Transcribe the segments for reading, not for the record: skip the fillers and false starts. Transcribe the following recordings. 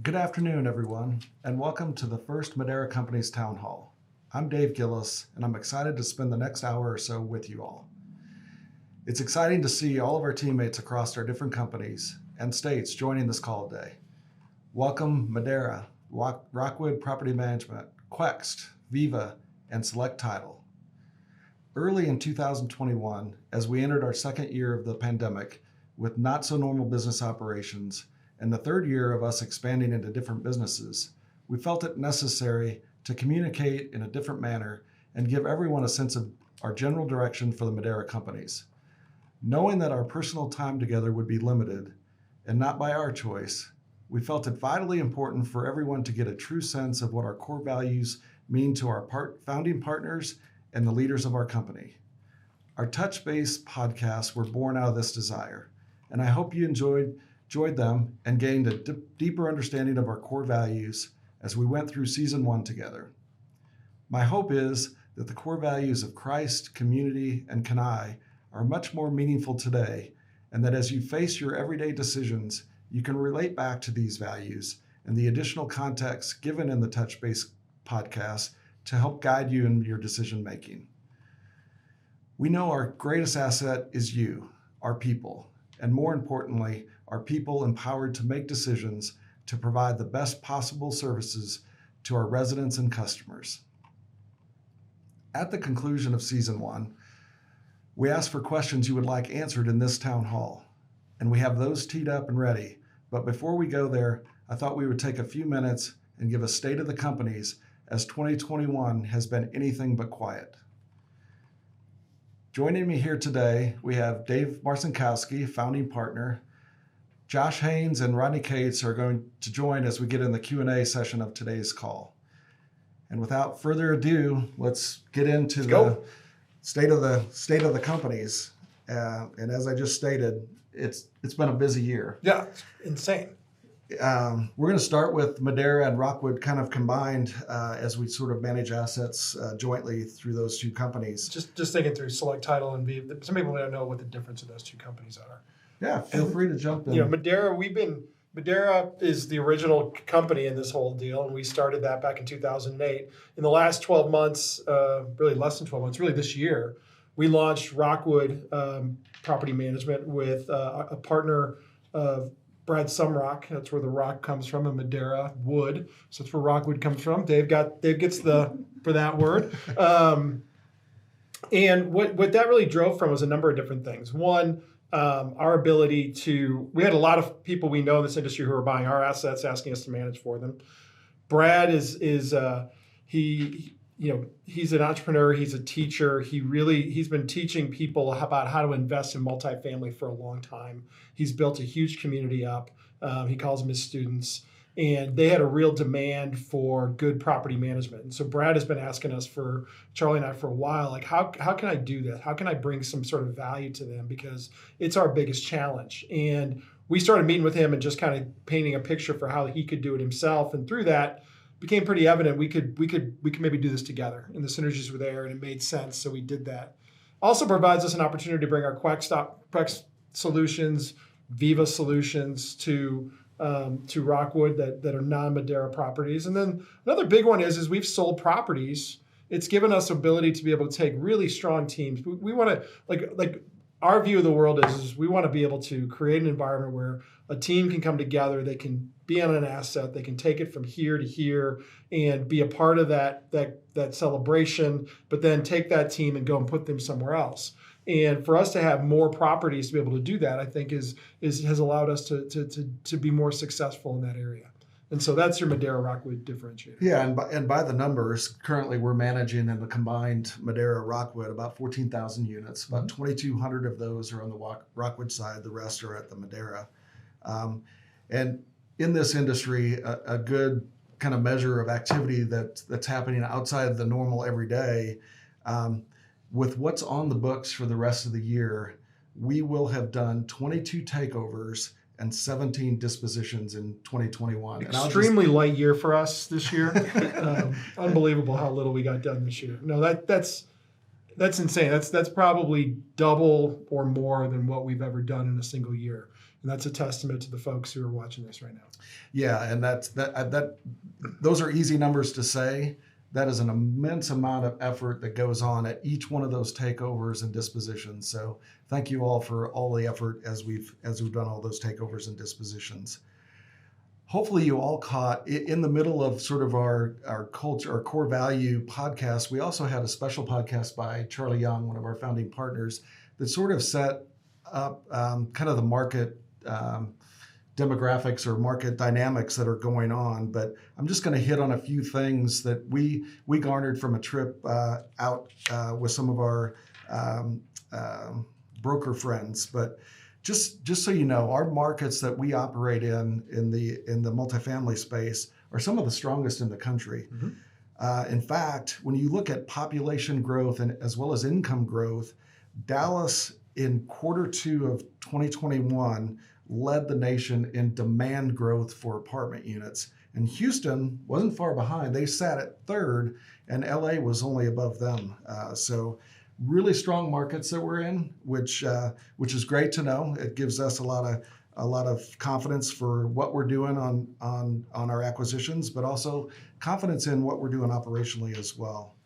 Good afternoon, everyone, and welcome to the first Madera Companies Town Hall. I'm Dave Gillis, and I'm excited to spend the next hour or so with you all. It's exciting to see all of our teammates across our different companies and states joining this call today. Welcome Madera, Rockwood Property Management, Quext, Viva, and Select Title. Early in 2021, as we entered our second year of the pandemic with not so normal business operations, and the third year of us expanding into different businesses, we felt it necessary to communicate in a different manner and give everyone a sense of our general direction for the Madera Companies. Knowing that our personal time together would be limited, and not by our choice, we felt it vitally important for everyone to get a true sense of what our core values mean to our founding partners and the leaders of our company. Our Touch Base podcasts were born out of this desire, and I hope you enjoyed them and gained a deeper understanding of our core values as we went through season 1 together. My hope is that the core values of Christ, community, and Kanai are much more meaningful today, and that as you face your everyday decisions, you can relate back to these values and the additional context given in the Touch Base podcast to help guide you in your decision making. We know our greatest asset is you, our people, and more importantly, our people empowered to make decisions to provide the best possible services to our residents and customers. At the conclusion of season 1, we asked for questions you would like answered in this town hall, and we have those teed up and ready. But before we go there, I thought we would take a few minutes and give a state of the companies as 2021 has been anything but quiet. Joining me here today, we have Dave Marcinkowski, founding partner. Josh Haynes and Rodney Cates are going to join as we get in the Q&A session of today's call. And without further ado, let's get into the state of the companies. And as I just stated, it's been a busy year. Yeah, it's insane. We're going to start with Madera and Rockwood kind of combined as we sort of manage assets jointly through those two companies. Just thinking through Select Title and Viva. Some people don't know what the difference of those two companies are. Yeah, feel free to jump in. Madera is the original company in this whole deal, and we started that back in 2008. In the last 12 months, really less than 12 months, really this year, we launched Rockwood Property Management with a partner of Brad Sumrock. That's where the rock comes from, and Madera wood. So that's where Rockwood comes from. Dave gets the for that word. And what that really drove from was a number of different things. One, our ability we had a lot of people we know in this industry who are buying our assets, asking us to manage for them. Brad he's an entrepreneur, he's a teacher. He's been teaching people about how to invest in multifamily for a long time. He's built a huge community up. He calls them his students. And they had a real demand for good property management. And so Brad has been asking us Charlie and I for a while, like, how can I do this? How can I bring some sort of value to them? Because it's our biggest challenge. And we started meeting with him and just kind of painting a picture for how he could do it himself. And through that, became pretty evident we could maybe do this together. And the synergies were there and it made sense. So we did that. Also provides us an opportunity to bring our Quext solutions, Viva solutions to Rockwood that are non-Madera properties. And then another big one is we've sold properties. It's given us ability to be able to take really strong teams. We want to, like our view of the world is we want to be able to create an environment where a team can come together, they can be on an asset, they can take it from here to here and be a part of that celebration, but then take that team and go and put them somewhere else. And for us to have more properties to be able to do that, I think has allowed us to be more successful in that area. And so that's your Madera Rockwood differentiator. Yeah, and by the numbers, currently we're managing in the combined Madera Rockwood about 14,000 units. About 2,200 of those are on the Rockwood side. The rest are at the Madera. And in this industry, a good kind of measure of activity that's happening outside of the normal every day. With what's on the books for the rest of the year, we will have done 22 takeovers and 17 dispositions in 2021. Extremely light year for us this year. Unbelievable how little we got done this year. No, that's insane. That's probably double or more than what we've ever done in a single year. And that's a testament to the folks who are watching this right now. Yeah, and those are easy numbers to say. That is an immense amount of effort that goes on at each one of those takeovers and dispositions. So thank you all for all the effort as we've done all those takeovers and dispositions. Hopefully you all caught in the middle of sort of our culture, our core value podcast. We also had a special podcast by Charlie Young, one of our founding partners, that sort of set up kind of the market demographics or market dynamics that are going on. But I'm just going to hit on a few things that we garnered from a trip out with some of our broker friends. But just so you know, our markets that we operate in the multifamily space are some of the strongest in the country. In fact, when you look at population growth and as well as income growth, Dallas in Q2 of 2021 led the nation in demand growth for apartment units. And Houston wasn't far behind. They sat at third, and LA was only above them. So really strong markets that we're in, which is great to know. It gives us a lot of confidence for what we're doing on our acquisitions, but also confidence in what we're doing operationally as well.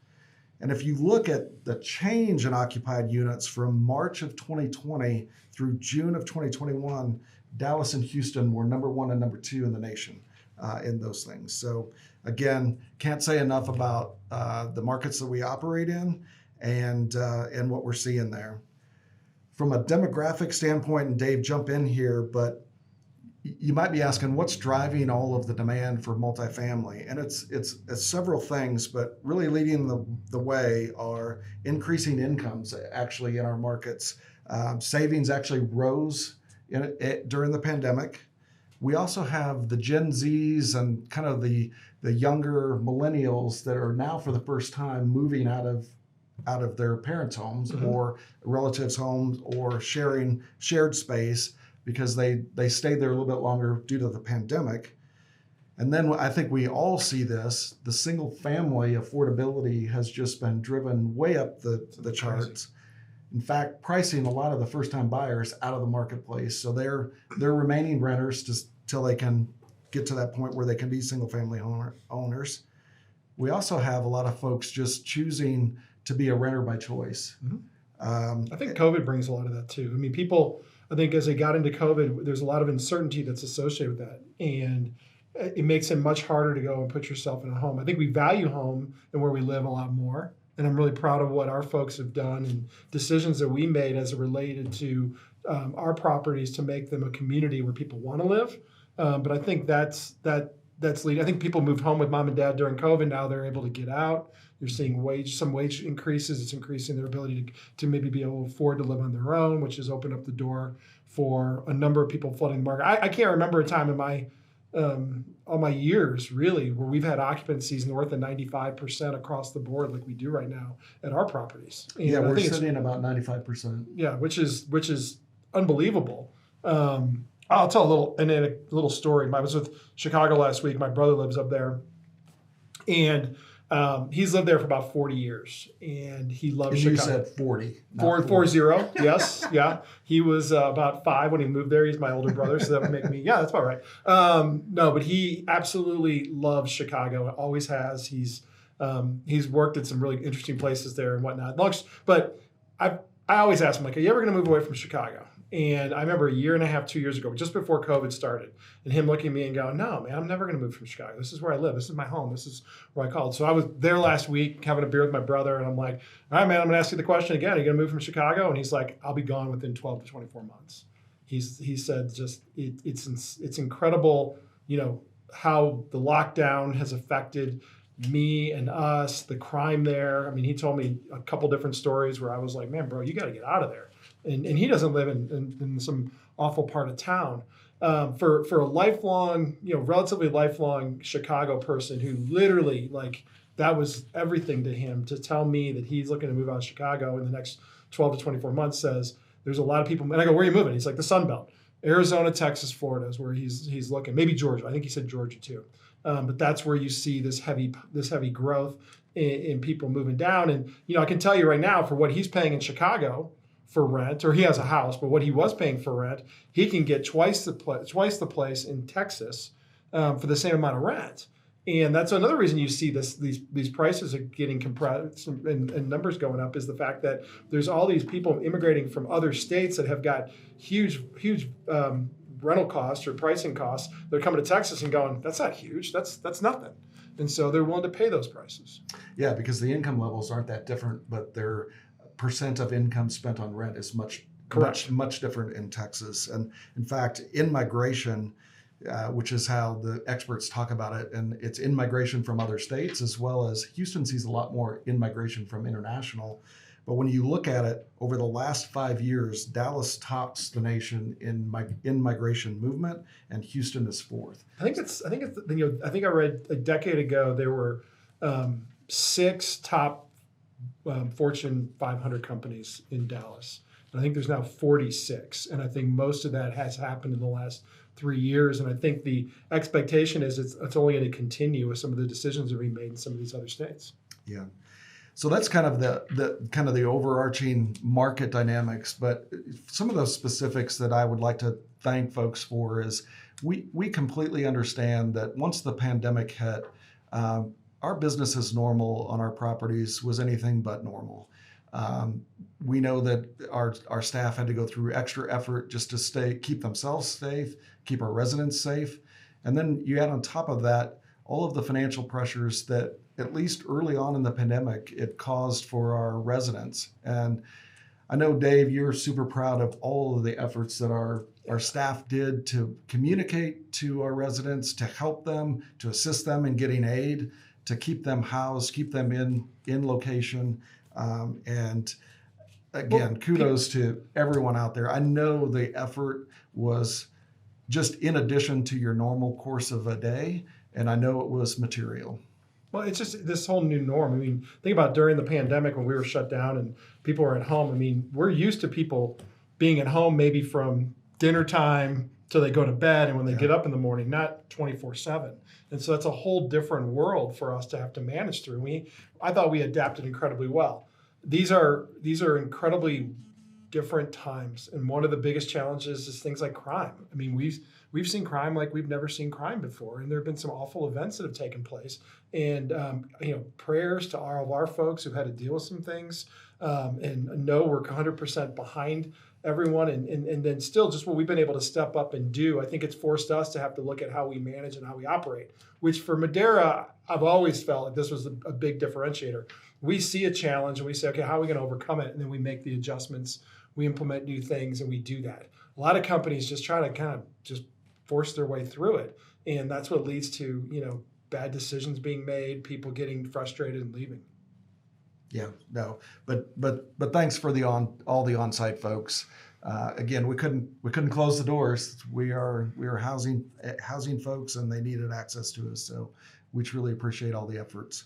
And if you look at the change in occupied units from March of 2020 through June of 2021, Dallas and Houston were number 1 and number 2 in the nation in those things. So again, can't say enough about the markets that we operate in and what we're seeing there. From a demographic standpoint, and Dave, jump in here, but you might be asking what's driving all of the demand for multifamily, and it's several things, but really leading the way are increasing incomes actually in our markets. Savings actually rose during the pandemic. We also have the Gen Zs and kind of the younger millennials that are now for the first time moving out of their parents' homes or relatives' homes or shared space because they stayed there a little bit longer due to the pandemic. And then I think we all see this, the single family affordability has just been driven way up the charts. In fact, pricing a lot of the first-time buyers out of the marketplace. So they're remaining renters till they can get to that point where they can be single-family owners. We also have a lot of folks just choosing to be a renter by choice. I think COVID brings a lot of that too. I mean, people, I think as they got into COVID, there's a lot of uncertainty that's associated with that. And it makes it much harder to go and put yourself in a home. I think we value home and where we live a lot more. And I'm really proud of what our folks have done and decisions that we made as it related to our properties to make them a community where people want to live. But I think that's leading. I think people moved home with mom and dad during COVID. Now they're able to get out. You're seeing some wage increases. It's increasing their ability to maybe be able to afford to live on their own, which has opened up the door for a number of people flooding the market. I can't remember a time in my all my years really where we've had occupancies north of 95% across the board like we do right now at our properties. And yeah, we're sitting about 95%. Yeah, which is unbelievable. I'll tell a little story. I was with Chicago last week. My brother lives up there, and he's lived there for about 40 years, and he loves Chicago. You said 40. 40, yes, yeah. He was about 5 when he moved there. He's my older brother, so that would make me, yeah, that's about right. No, but he absolutely loves Chicago, always has. He's worked at some really interesting places there and whatnot. But I always ask him, like, are you ever going to move away from Chicago? And I remember a year and a half, 2 years ago, just before COVID started, and him looking at me and going, no, man, I'm never going to move from Chicago. This is where I live. This is my home. This is where I called. So I was there last week having a beer with my brother, and I'm like, all right, man, I'm going to ask you the question again. Are you going to move from Chicago? And he's like, I'll be gone within 12 to 24 months. He said just it's incredible, how the lockdown has affected me and us, the crime there. I mean, he told me a couple different stories where I was like, man, bro, you got to get out of there. And he doesn't live in some awful part of town. For a lifelong, relatively lifelong Chicago person who literally, like, that was everything to him, to tell me that he's looking to move out of Chicago in the next 12 to 24 months, says there's a lot of people. And I go, where are you moving? He's like, the Sun Belt. Arizona, Texas, Florida is where he's looking. Maybe Georgia. I think he said Georgia too. But that's where you see this heavy growth in people moving down. And I can tell you right now, for what he's paying in Chicago, for rent, or he has a house, but what he was paying for rent, he can get twice the place in Texas for the same amount of rent. And that's another reason you see these prices are getting compressed and numbers going up, is the fact that there's all these people immigrating from other states that have got huge rental costs or pricing costs. They're coming to Texas and going, that's not huge, that's nothing. And so they're willing to pay those prices. Yeah, because the income levels aren't that different, but their percent of income spent on rent is much different in Texas. And in fact, in-migration, which is how the experts talk about it, and it's in-migration from other states, as well as Houston sees a lot more in-migration from international. But when you look at it over the last 5 years, Dallas tops the nation in migration movement, and Houston is fourth. I think I read a decade ago there were 6 top Fortune 500 companies in Dallas. And I think there's now 46, and I think most of that has happened in the last 3 years. And I think the expectation is it's only going to continue with some of the decisions that are being made in some of these other states. Yeah. So that's kind of the overarching market dynamics. But some of those specifics that I would like to thank folks for is we completely understand that once the pandemic hit, our business as normal on our properties was anything but normal. We know that our staff had to go through extra effort just to keep themselves safe, keep our residents safe. And then you add on top of that all of the financial pressures that, at least early on in the pandemic, it caused for our residents. And I know, Dave, you're super proud of all of the efforts that our staff did to communicate to our residents, to help them, to assist them in getting aid, to keep them housed, keep them in location. And again, kudos to everyone out there. I know the effort was just in addition to your normal course of a day, and I know it was material. Well, it's just this whole new norm. I mean, think about during the pandemic when we were shut down and people were at home. I mean, we're used to people being at home maybe from dinner time till they go to bed and when they get up in the morning, not 24/7. And so that's a whole different world for us to have to manage through. I thought we adapted incredibly well. These are incredibly different times, and one of the biggest challenges is things like crime. I mean, we've seen crime like we've never seen crime before, and there have been some awful events that have taken place. And prayers to all of our folks who've had to deal with some things, and know we're 100% behind everyone, and then still just what we've been able to step up and do. I think it's forced us to have to look at how we manage and how we operate, which for Madera, I've always felt like this was a big differentiator. We see a challenge and we say, okay, how are we going to overcome it? And then we make the adjustments, we implement new things, and we do that. A lot of companies just try to kind of just force their way through it. And that's what leads to, bad decisions being made, people getting frustrated and leaving. Yeah, no, but thanks for all the on-site folks. Again, we couldn't close the doors. We are housing folks, and they needed access to us. So we truly appreciate all the efforts.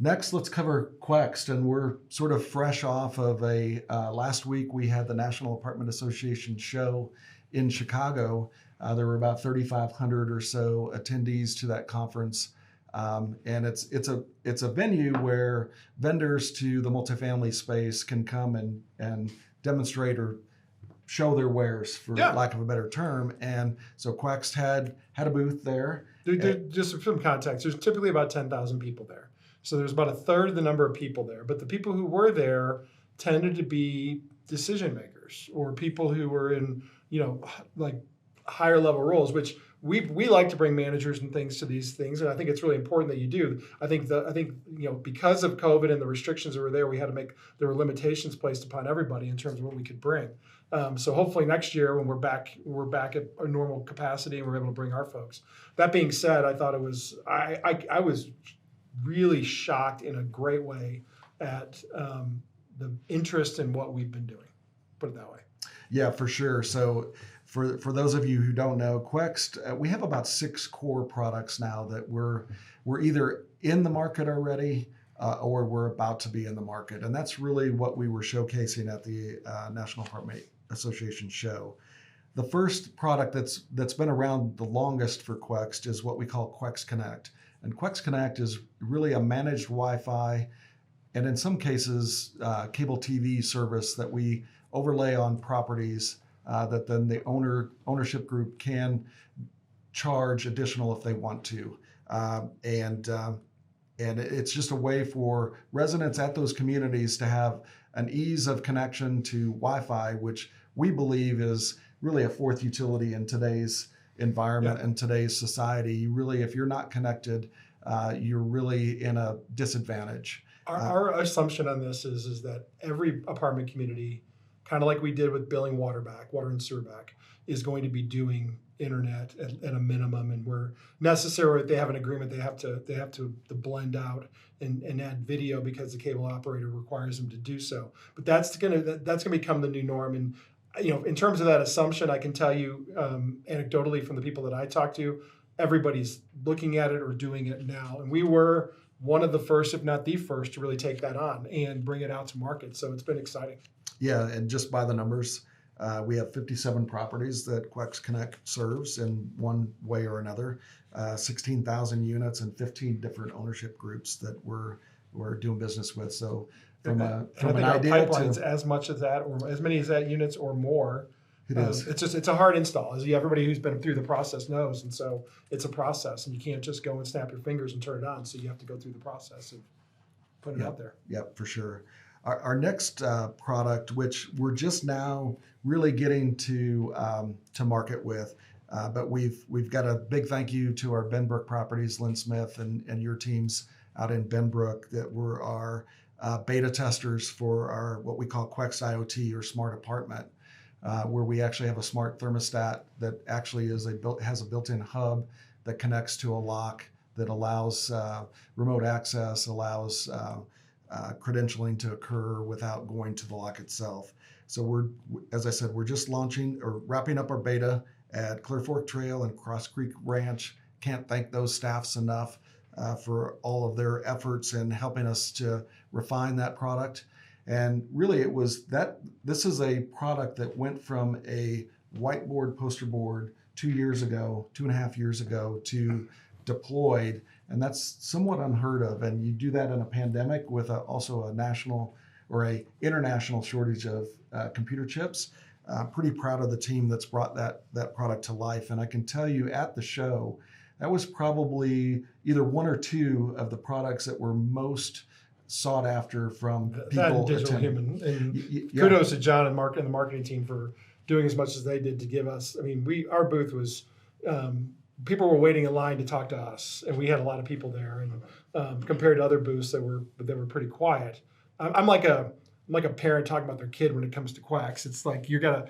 Next, let's cover Quext, and we're sort of fresh off of last week we had the National Apartment Association show in Chicago. There were about 3,500 or so attendees to that conference. And it's a venue where vendors to the multifamily space can come and demonstrate or show their wares, for lack of a better term. And so Quext had a booth there. Just for some context, there's typically about 10,000 people there. So there's about a third of the number of people there. But the people who were there tended to be decision makers or people who were in, like higher level roles, which we like to bring managers and things to these things, and I think it's really important that you do. I think because of COVID and the restrictions that were there, there were limitations placed upon everybody in terms of what we could bring. So hopefully next year when we're back at a normal capacity and we're able to bring our folks. That being said, I thought I was really shocked in a great way at the interest in what we've been doing. Put it that way. Yeah, for sure. So for those of you who don't know, Quext, we have about 6 core products now that we're either in the market already or we're about to be in the market. And that's really what we were showcasing at the National Apartment Association show. The first product that's been around the longest for Quext is what we call Quext Connect. And Quext Connect is really a managed Wi-Fi and in some cases, cable TV service that we overlay on properties that then the ownership group can charge additional if they want to. And it's just a way for residents at those communities to have an ease of connection to Wi-Fi, which we believe is really a fourth utility in today's environment and today's society. You really, if you're not connected, you're really in a disadvantage. Our assumption on this is that every apartment community, kind of like we did with billing water and sewer back, is going to be doing internet at a minimum, and where necessary, they have an agreement. They have to blend out and add video because the cable operator requires them to do so. But that's gonna become the new norm. And in terms of that assumption, I can tell you anecdotally from the people that I talk to, everybody's looking at it or doing it now. And we were one of the first, if not the first, to really take that on and bring it out to market. So it's been exciting. Yeah, and just by the numbers, we have 57 properties that Quex Connect serves in one way or another, 16,000 units and 15 different ownership groups that we're doing business with. So from an idea to as much as that, or as many as that units or more. It is. It's a hard install, as everybody who's been through the process knows, and so it's a process, and you can't just go and snap your fingers and turn it on. So you have to go through the process of putting it out there. Yep, for sure. Our next product, which we're just now really getting to market with, but we've got a big thank you to our Benbrook Properties, Lynn Smith, and your teams out in Benbrook that were our beta testers for our what we call Quex IoT or smart apartment. Where we actually have a smart thermostat that actually has a built-in hub that connects to a lock that allows remote access, allows credentialing to occur without going to the lock itself. So as I said, we're just launching or wrapping up our beta at Clear Fork Trail and Cross Creek Ranch. Can't thank those staffs enough for all of their efforts in helping us to refine that product. And really this is a product that went from a whiteboard poster board 2.5 years ago to deployed. And that's somewhat unheard of. And you do that in a pandemic with also a national or a international shortage of computer chips. Pretty proud of the team that's brought that product to life. And I can tell you at the show, that was probably either one or two of the products that were most sought after from people. That and digital human. And kudos to John and Mark and the marketing team for doing as much as they did to give us. I mean, our booth was, people were waiting in line to talk to us, and we had a lot of people there. And compared to other booths that were pretty quiet, I'm like a parent talking about their kid when it comes to Quex. It's like you gotta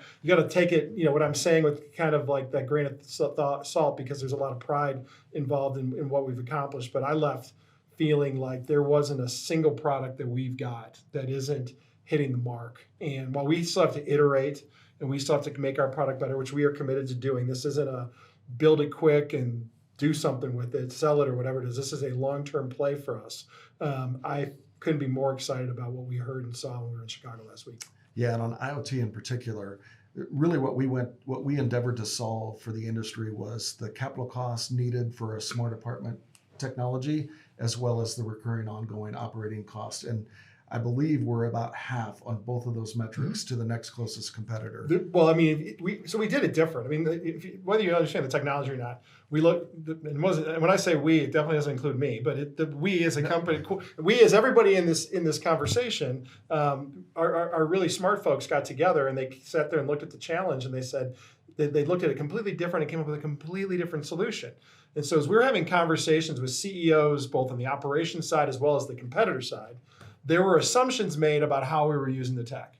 take it, what I'm saying with kind of like that grain of salt, because there's a lot of pride involved in what we've accomplished. But I left feeling like there wasn't a single product that we've got that isn't hitting the mark. And while we still have to iterate and we still have to make our product better, which we are committed to doing, this isn't a build it quick and do something with it, sell it or whatever it is. This is a long-term play for us. I couldn't be more excited about what we heard and saw when we were in Chicago last week. Yeah, and on IoT in particular, really what we endeavored to solve for the industry was the capital costs needed for a smart apartment technology, as well as the recurring ongoing operating cost. And I believe we're about half on both of those metrics to the next closest competitor. Well, I mean, we did it different. I mean, whether you understand the technology or not, we look. When I say we, it definitely doesn't include me, but we as a company, we as everybody in this conversation, our really smart folks got together and they sat there and looked at the challenge and they said they looked at it completely different and came up with a completely different solution. And so as we were having conversations with CEOs, both on the operations side as well as the competitor side, there were assumptions made about how we were using the tech.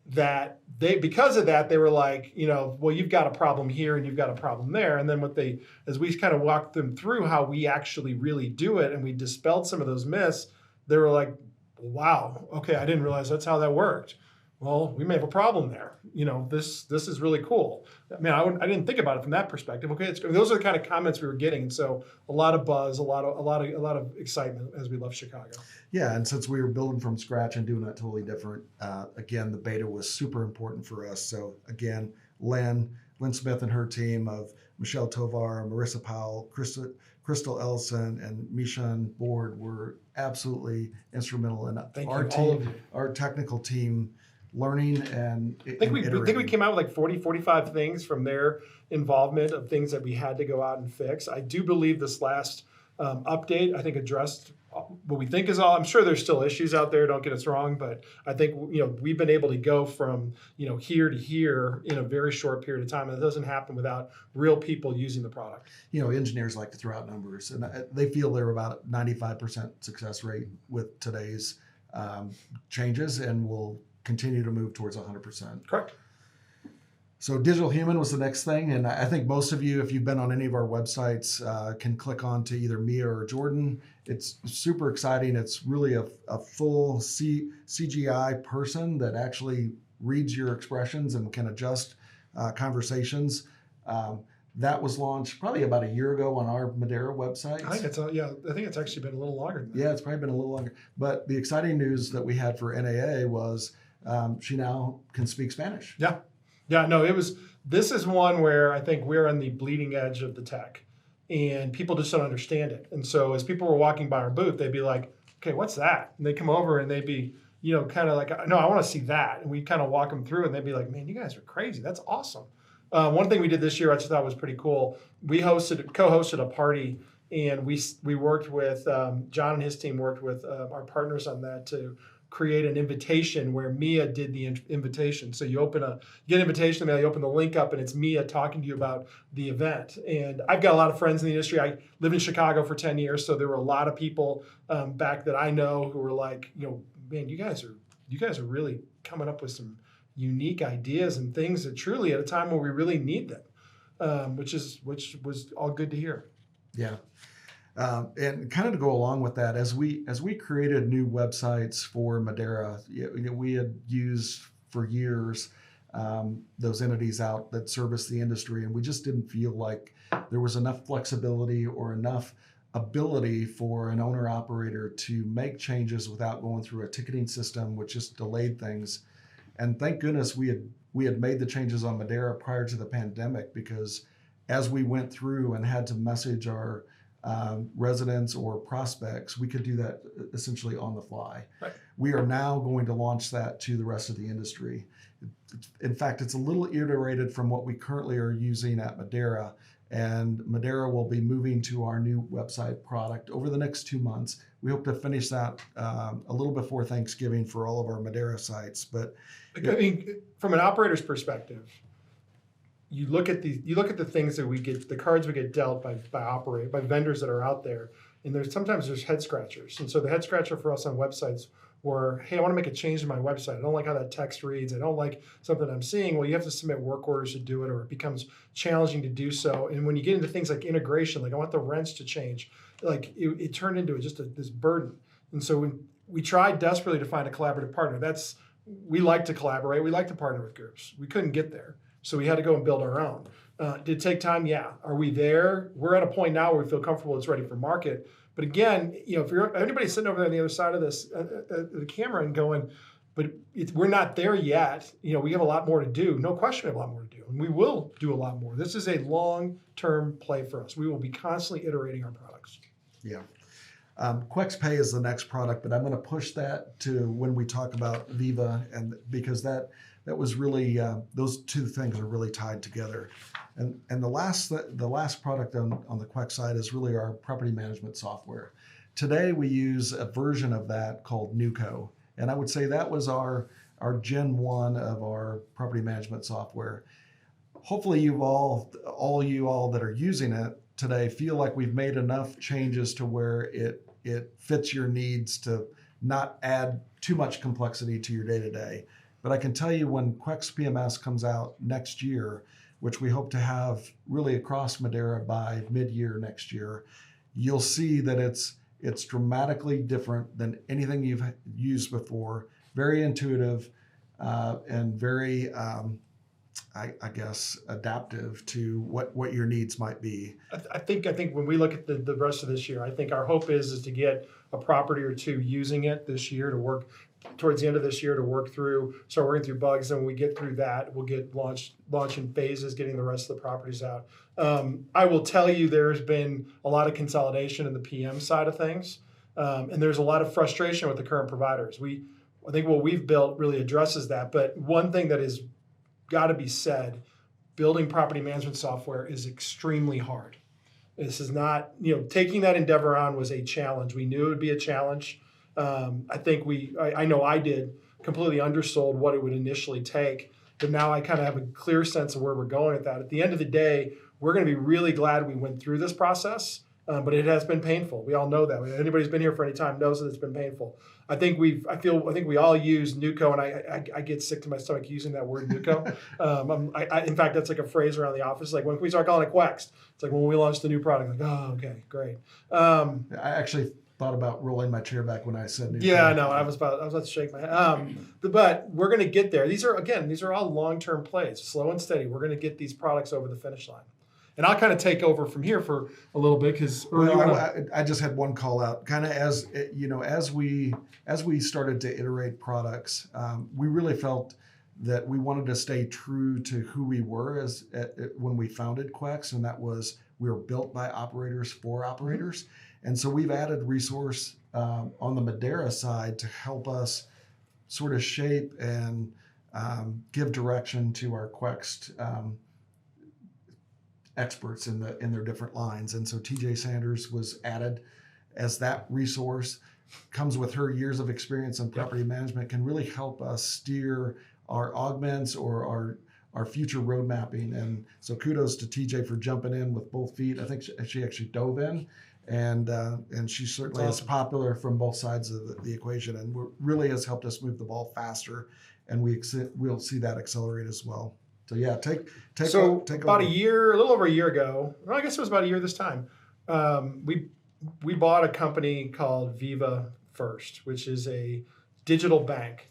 That because of that, they were like, well, you've got a problem here and you've got a problem there. And then as we kind of walked them through how we actually really do it and we dispelled some of those myths, they were like, wow, okay, I didn't realize that's how that worked. Well, we may have a problem there. This is really cool. I mean, I didn't think about it from that perspective. Okay, those are the kind of comments we were getting. And so a lot of buzz, a lot of excitement as we left Chicago. Yeah, and since we were building from scratch and doing that totally different, again, the beta was super important for us. So again, Lynn Smith and her team of Michelle Tovar, Marissa Powell, Crystal Ellison, and Mishan Board were absolutely instrumental in Thank our you, all of team, you. our technical team learning and I think we iterating. came out with like 40, 45 things from their involvement of things that we had to go out and fix. I do believe this last update, I think, addressed what we think is all. I'm sure there's still issues out there, don't get us wrong, but I think we've been able to go from here to here in a very short period of time, and it doesn't happen without real people using the product. Engineers like to throw out numbers, and they feel they're about 95% success rate with today's changes, and will continue to move towards 100%. Correct. So digital human was the next thing, and I think most of you, if you've been on any of our websites, can click on to either Mia or Jordan. It's super exciting. It's really a full CGI person that actually reads your expressions and can adjust conversations. That was launched probably about a year ago on our Madera website. I think it's actually been a little longer than that. Yeah, it's probably been a little longer. But the exciting news that we had for NAA was she now can speak Spanish. Yeah, no, this is one where I think we're on the bleeding edge of the tech, and people just don't understand it. And so as people were walking by our booth, they'd be like, okay, what's that? And they come over and they'd be, kind of like, no, I want to see that. And we kind of walk them through and they'd be like, man, you guys are crazy. That's awesome. One thing we did this year I just thought was pretty cool. We co-hosted a party, and we worked with, John and his team worked with our partners on that to create an invitation where Mia did the invitation. So you get an invitation mail, you open the link up, and it's Mia talking to you about the event. And I've got a lot of friends in the industry. I lived in Chicago for 10 years, so there were a lot of people back that I know who were like, man, you guys are really coming up with some unique ideas and things that truly at a time where we really need them, which was all good to hear. Yeah. And kind of to go along with that, as we created new websites for Madera, we had used for years those entities out that service the industry, and we just didn't feel like there was enough flexibility or enough ability for an owner operator to make changes without going through a ticketing system, which just delayed things. And thank goodness we had made the changes on Madera prior to the pandemic, because as we went through and had to message our residents or prospects, we could do that essentially on the fly. Right. We are now going to launch that to the rest of the industry. In fact, it's a little iterated from what we currently are using at Madera, and Madera will be moving to our new website product over the next 2 months. We hope to finish that a little before Thanksgiving for all of our Madera sites. But I mean, from an operator's perspective, you look at the things that we get, the cards we get dealt by vendors that are out there, and sometimes there's head scratchers. And so the head scratcher for us on websites were, hey, I want to make a change to my website. I don't like how that text reads. I don't like something I'm seeing. Well, you have to submit work orders to do it, or it becomes challenging to do so. And when you get into things like integration, like I want the rents to change, like it turned into just this burden. And so we tried desperately to find a collaborative partner. We like to collaborate. We like to partner with groups. We couldn't get there. So we had to go and build our own. Did it take time? Yeah. Are we there? We're at a point now where we feel comfortable it's ready for market. But again, if anybody sitting over there on the other side of this, the camera and going, but we're not there yet. We have a lot more to do. No question we have a lot more to do. And we will do a lot more. This is a long-term play for us. We will be constantly iterating our products. Yeah. Quex Pay is the next product, but I'm going to push that to when we talk about Viva, and because that was really those two things are really tied together. And the last product on the Quex side is really our property management software. Today we use a version of that called Nuco, and I would say that was our Gen 1 of our property management software. Hopefully all you that are using it today feel like we've made enough changes to where it fits your needs to not add too much complexity to your day-to-day. But I can tell you when Quex PMS comes out next year, which we hope to have really across Madera by mid-year next year, you'll see that it's dramatically different than anything you've used before. Very intuitive and very, I guess, adaptive to what your needs might be. I think when we look at the rest of this year, I think our hope is to get a property or two using it this year to work towards the end of this year to start working through bugs. And when we get through that, we'll get launch in phases, getting the rest of the properties out. I will tell you, there's been a lot of consolidation in the PM side of things. And there's a lot of frustration with the current providers. I think what we've built really addresses that. But one thing that is got to be said, building property management software is extremely hard. This is not, taking that endeavor on was a challenge. We knew it would be a challenge. I know I did, completely undersold what it would initially take, but now I kind of have a clear sense of where we're going with that. At the end of the day, we're going to be really glad we went through this process, but it has been painful. We all know that. Anybody who's been here for any time knows that it's been painful. I think we all use NUCO, and I get sick to my stomach using that word NUCO. In fact, that's like a phrase around the office. Like when we start calling it Quext, it's like when we launched the new product. Like, oh, okay, great. I actually thought about rolling my chair back when I said NUCO. Yeah, I know. I was about to shake my head. But we're going to get there. These are all long-term plays, slow and steady. We're going to get these products over the finish line. And I'll kind of take over from here for a little bit because I just had one call out. Kind of as we started to iterate products, we really felt that we wanted to stay true to who we were when we founded Quex, and that was we were built by operators for operators. And so we've added resource on the Madera side to help us sort of shape and give direction to our Quext experts in their different lines. And so TJ Sanders was added as that resource, comes with her years of experience in property management, can really help us steer our augments or our future road mapping. And so kudos to TJ for jumping in with both feet. I think she actually dove in, and she certainly is popular from both sides of the equation, and really has helped us move the ball faster, and we'll see that accelerate as well. So yeah, take about a little over a year ago. Well, I guess it was about a year this time. We bought a company called Viva First, which is a digital bank.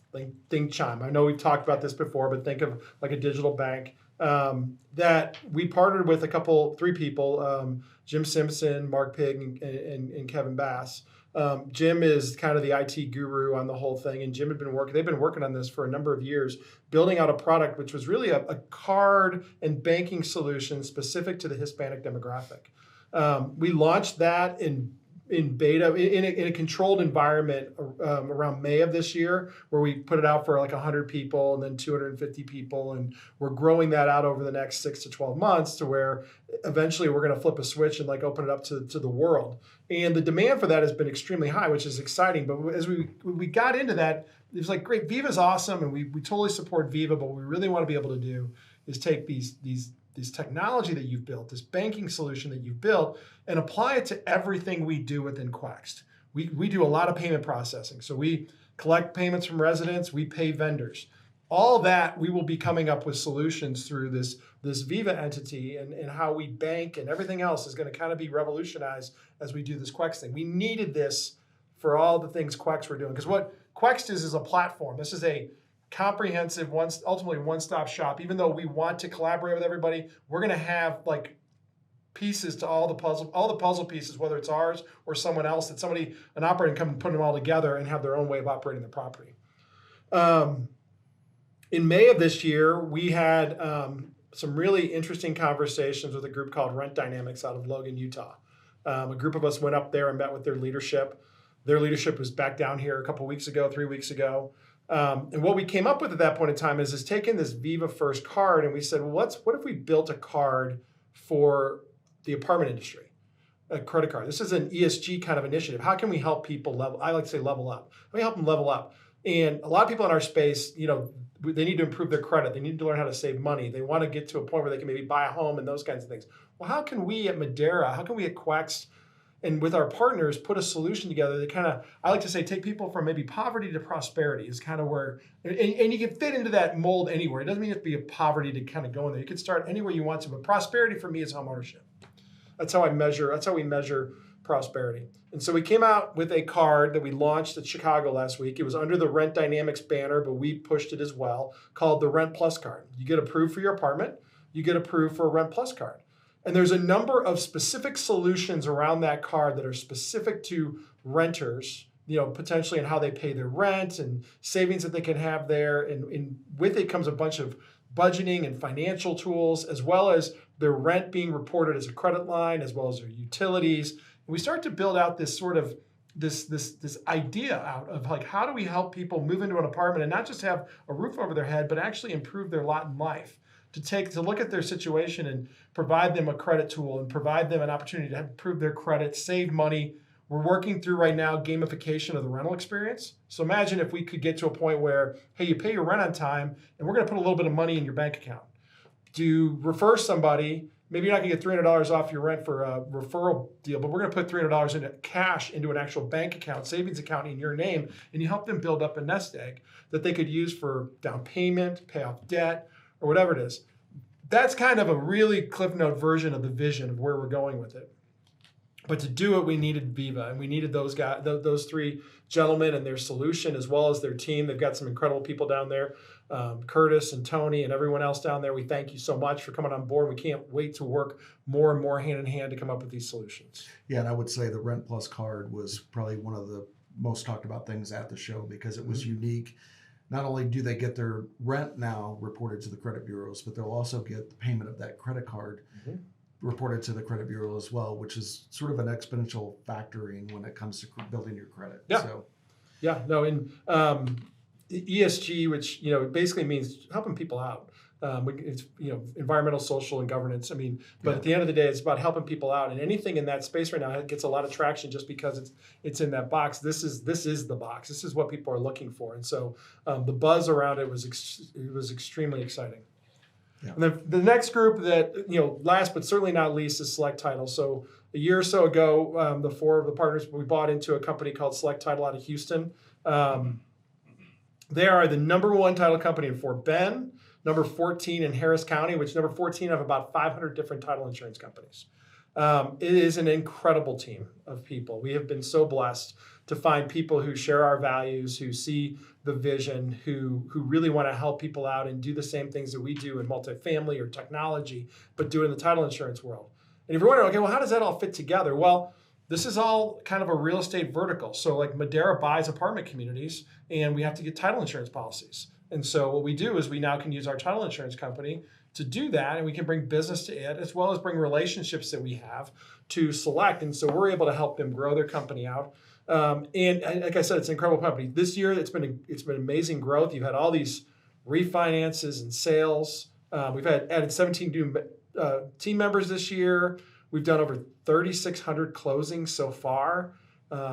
Think Chime. I know we've talked about this before, but think of like a digital bank that we partnered with three people, Jim Simpson, Mark Pig, and Kevin Bass. Jim is kind of the IT guru on the whole thing, and they've been working on this for a number of years, building out a product which was really a card and banking solution specific to the Hispanic demographic. We launched that in beta, in a controlled environment around May of this year, where we put it out for like 100 people and then 250 people. And we're growing that out over the next 6 to 12 months to where eventually we're going to flip a switch and like open it up to the world. And the demand for that has been extremely high, which is exciting. But as we got into that, it was like, great, Viva's awesome. And we totally support Viva, but what we really want to be able to do is take this technology that you've built, this banking solution that you've built, and apply it to everything we do within Quext. We do a lot of payment processing. So we collect payments from residents, we pay vendors. All that, we will be coming up with solutions through this Viva entity, and how we bank and everything else is going to kind of be revolutionized as we do this Quext thing. We needed this for all the things Quext we're doing, because what Quext is a platform. This is a comprehensive, ultimately one-stop shop. Even though we want to collaborate with everybody, we're going to have like pieces to all the puzzle pieces, whether it's ours or someone else, an operator can come and put them all together and have their own way of operating the property. In May of this year, we had some really interesting conversations with a group called Rent Dynamics out of Logan, Utah. A group of us went up there and met with their leadership. Their leadership was back down here 3 weeks ago. And what we came up with at that point in time is taking this Viva First card, and we said, well, what if we built a card for the apartment industry, a credit card? This is an ESG kind of initiative. How can we help people I like to say level up. How can we help them level up? And a lot of people in our space, they need to improve their credit. They need to learn how to save money. They want to get to a point where they can maybe buy a home and those kinds of things. Well, how can we at Madera, how can we at Quext, and with our partners, put a solution together that kind of, I like to say, take people from maybe poverty to prosperity is kind of where, and you can fit into that mold anywhere. It doesn't mean you have to be a poverty to kind of go in there. You can start anywhere you want to, but prosperity for me is home ownership. That's how we measure prosperity. And so we came out with a card that we launched at Chicago last week. It was under the Rent Dynamics banner, but we pushed it as well, called the Rent Plus card. You get approved for your apartment, you get approved for a Rent Plus card. And there's a number of specific solutions around that card that are specific to renters potentially in how they pay their rent and savings that they can have there. And with it comes a bunch of budgeting and financial tools, as well as their rent being reported as a credit line, as well as their utilities. And we start to build out this sort of this idea out of like, how do we help people move into an apartment and not just have a roof over their head, but actually improve their lot in life, to look at their situation and provide them a credit tool and provide them an opportunity to improve their credit, save money. We're working through right now gamification of the rental experience. So imagine if we could get to a point where, hey, you pay your rent on time and we're going to put a little bit of money in your bank account. To refer somebody, maybe you're not going to get $300 off your rent for a referral deal, but we're going to put $300 into cash into an actual bank account, savings account in your name, and you help them build up a nest egg that they could use for down payment, pay off debt, or whatever it is. That's kind of a really Cliff Note version of the vision of where we're going with it. But to do it, we needed Viva, and we needed those guys, those three gentlemen and their solution, as well as their team. They've got some incredible people down there, Curtis and Tony and everyone else down there. We thank you so much for coming on board. We can't wait to work more and more hand in hand to come up with these solutions. Yeah, and I would say the Rent Plus card was probably one of the most talked about things at the show because it was unique. Not only do they get their rent now reported to the credit bureaus, but they'll also get the payment of that credit card reported to the credit bureau as well, which is sort of an exponential factoring when it comes to building your credit. Yeah. So, and ESG, which basically means helping people out. It's environmental, social, and governance. But at the end of the day, it's about helping people out, and anything in that space right now gets a lot of traction just because it's in that box. This is the box. This is what people are looking for, and so the buzz around it was extremely exciting. Yeah. And then the next group that, last but certainly not least, is Select Title. So a year or so ago, the four of the partners, we bought into a company called Select Title out of Houston. They are the number one title company in Fort Bend, number 14 in Harris County, which number 14 have about 500 different title insurance companies. It is an incredible team of people. We have been so blessed to find people who share our values, who see the vision, who really want to help people out and do the same things that we do in multifamily or technology, but do it in the title insurance world. And if you're wondering, okay, well, how does that all fit together? Well, this is all kind of a real estate vertical. So like Madera buys apartment communities and we have to get title insurance policies. And so what we do is we now can use our title insurance company to do that, and we can bring business to it as well as bring relationships that we have to Select. And so we're able to help them grow their company out. And like I said, it's an incredible company. This year, it's been amazing growth. You've had all these refinances and sales. We've added 17 new team members this year. We've done over 3,600 closings so far.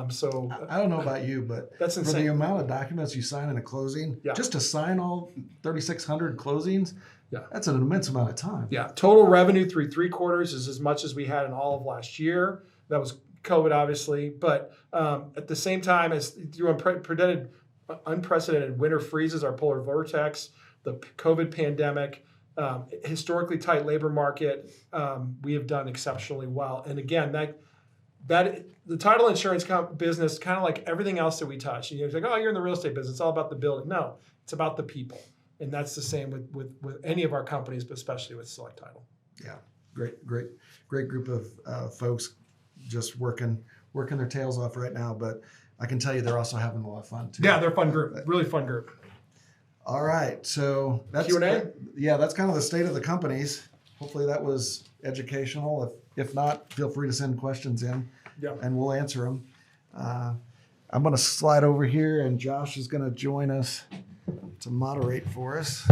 So I don't know about you, but that's insane. For the amount of documents you sign in a closing, just to sign all 3,600 closings, that's an immense amount of time. Yeah. Total revenue through 3 quarters is as much as we had in all of last year. That was COVID, obviously, but at the same time, as through unprecedented winter freezes, our polar vortex, the COVID pandemic, historically tight labor market, we have done exceptionally well. And again, that the title insurance business, kind of like everything else that we touch, you're like, oh, you're in the real estate business, it's all about the building. No, it's about the people, and that's the same with any of our companies, but especially with Select Title. Yeah, great group of folks. Just working their tails off right now, but I can tell you they're also having a lot of fun too. Yeah, they're a fun group, really fun group. All right, so that's Q&A. That's kind of the state of the companies. Hopefully that was educational. If not, feel free to send questions in, and we'll answer them. I'm going to slide over here, and Josh is going to join us to moderate for us.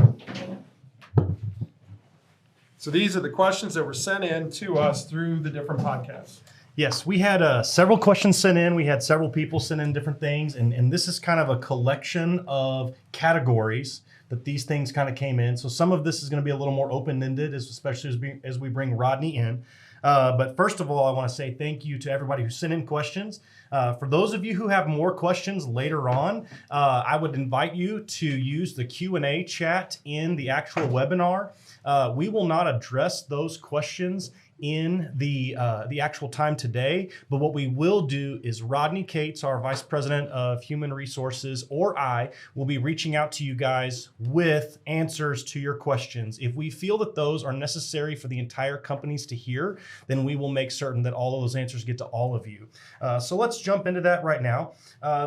So these are the questions that were sent in to us through the different podcasts. Yes, we had several questions sent in. We had several people send in different things, and this is kind of a collection of categories that these things kind of came in. So some of this is going to be a little more open-ended, especially as we bring Rodney in. But first of all, I want to say thank you to everybody who sent in questions. For those of you who have more questions later on, I would invite you to use the Q&A chat in the actual webinar. We will not address those questions in the actual time today, but what we will do is Rodney Cates, our Vice President of Human Resources, or I, will be reaching out to you guys with answers to your questions. If we feel that those are necessary for the entire companies to hear, then we will make certain that all of those answers get to all of you. So let's jump into that right now.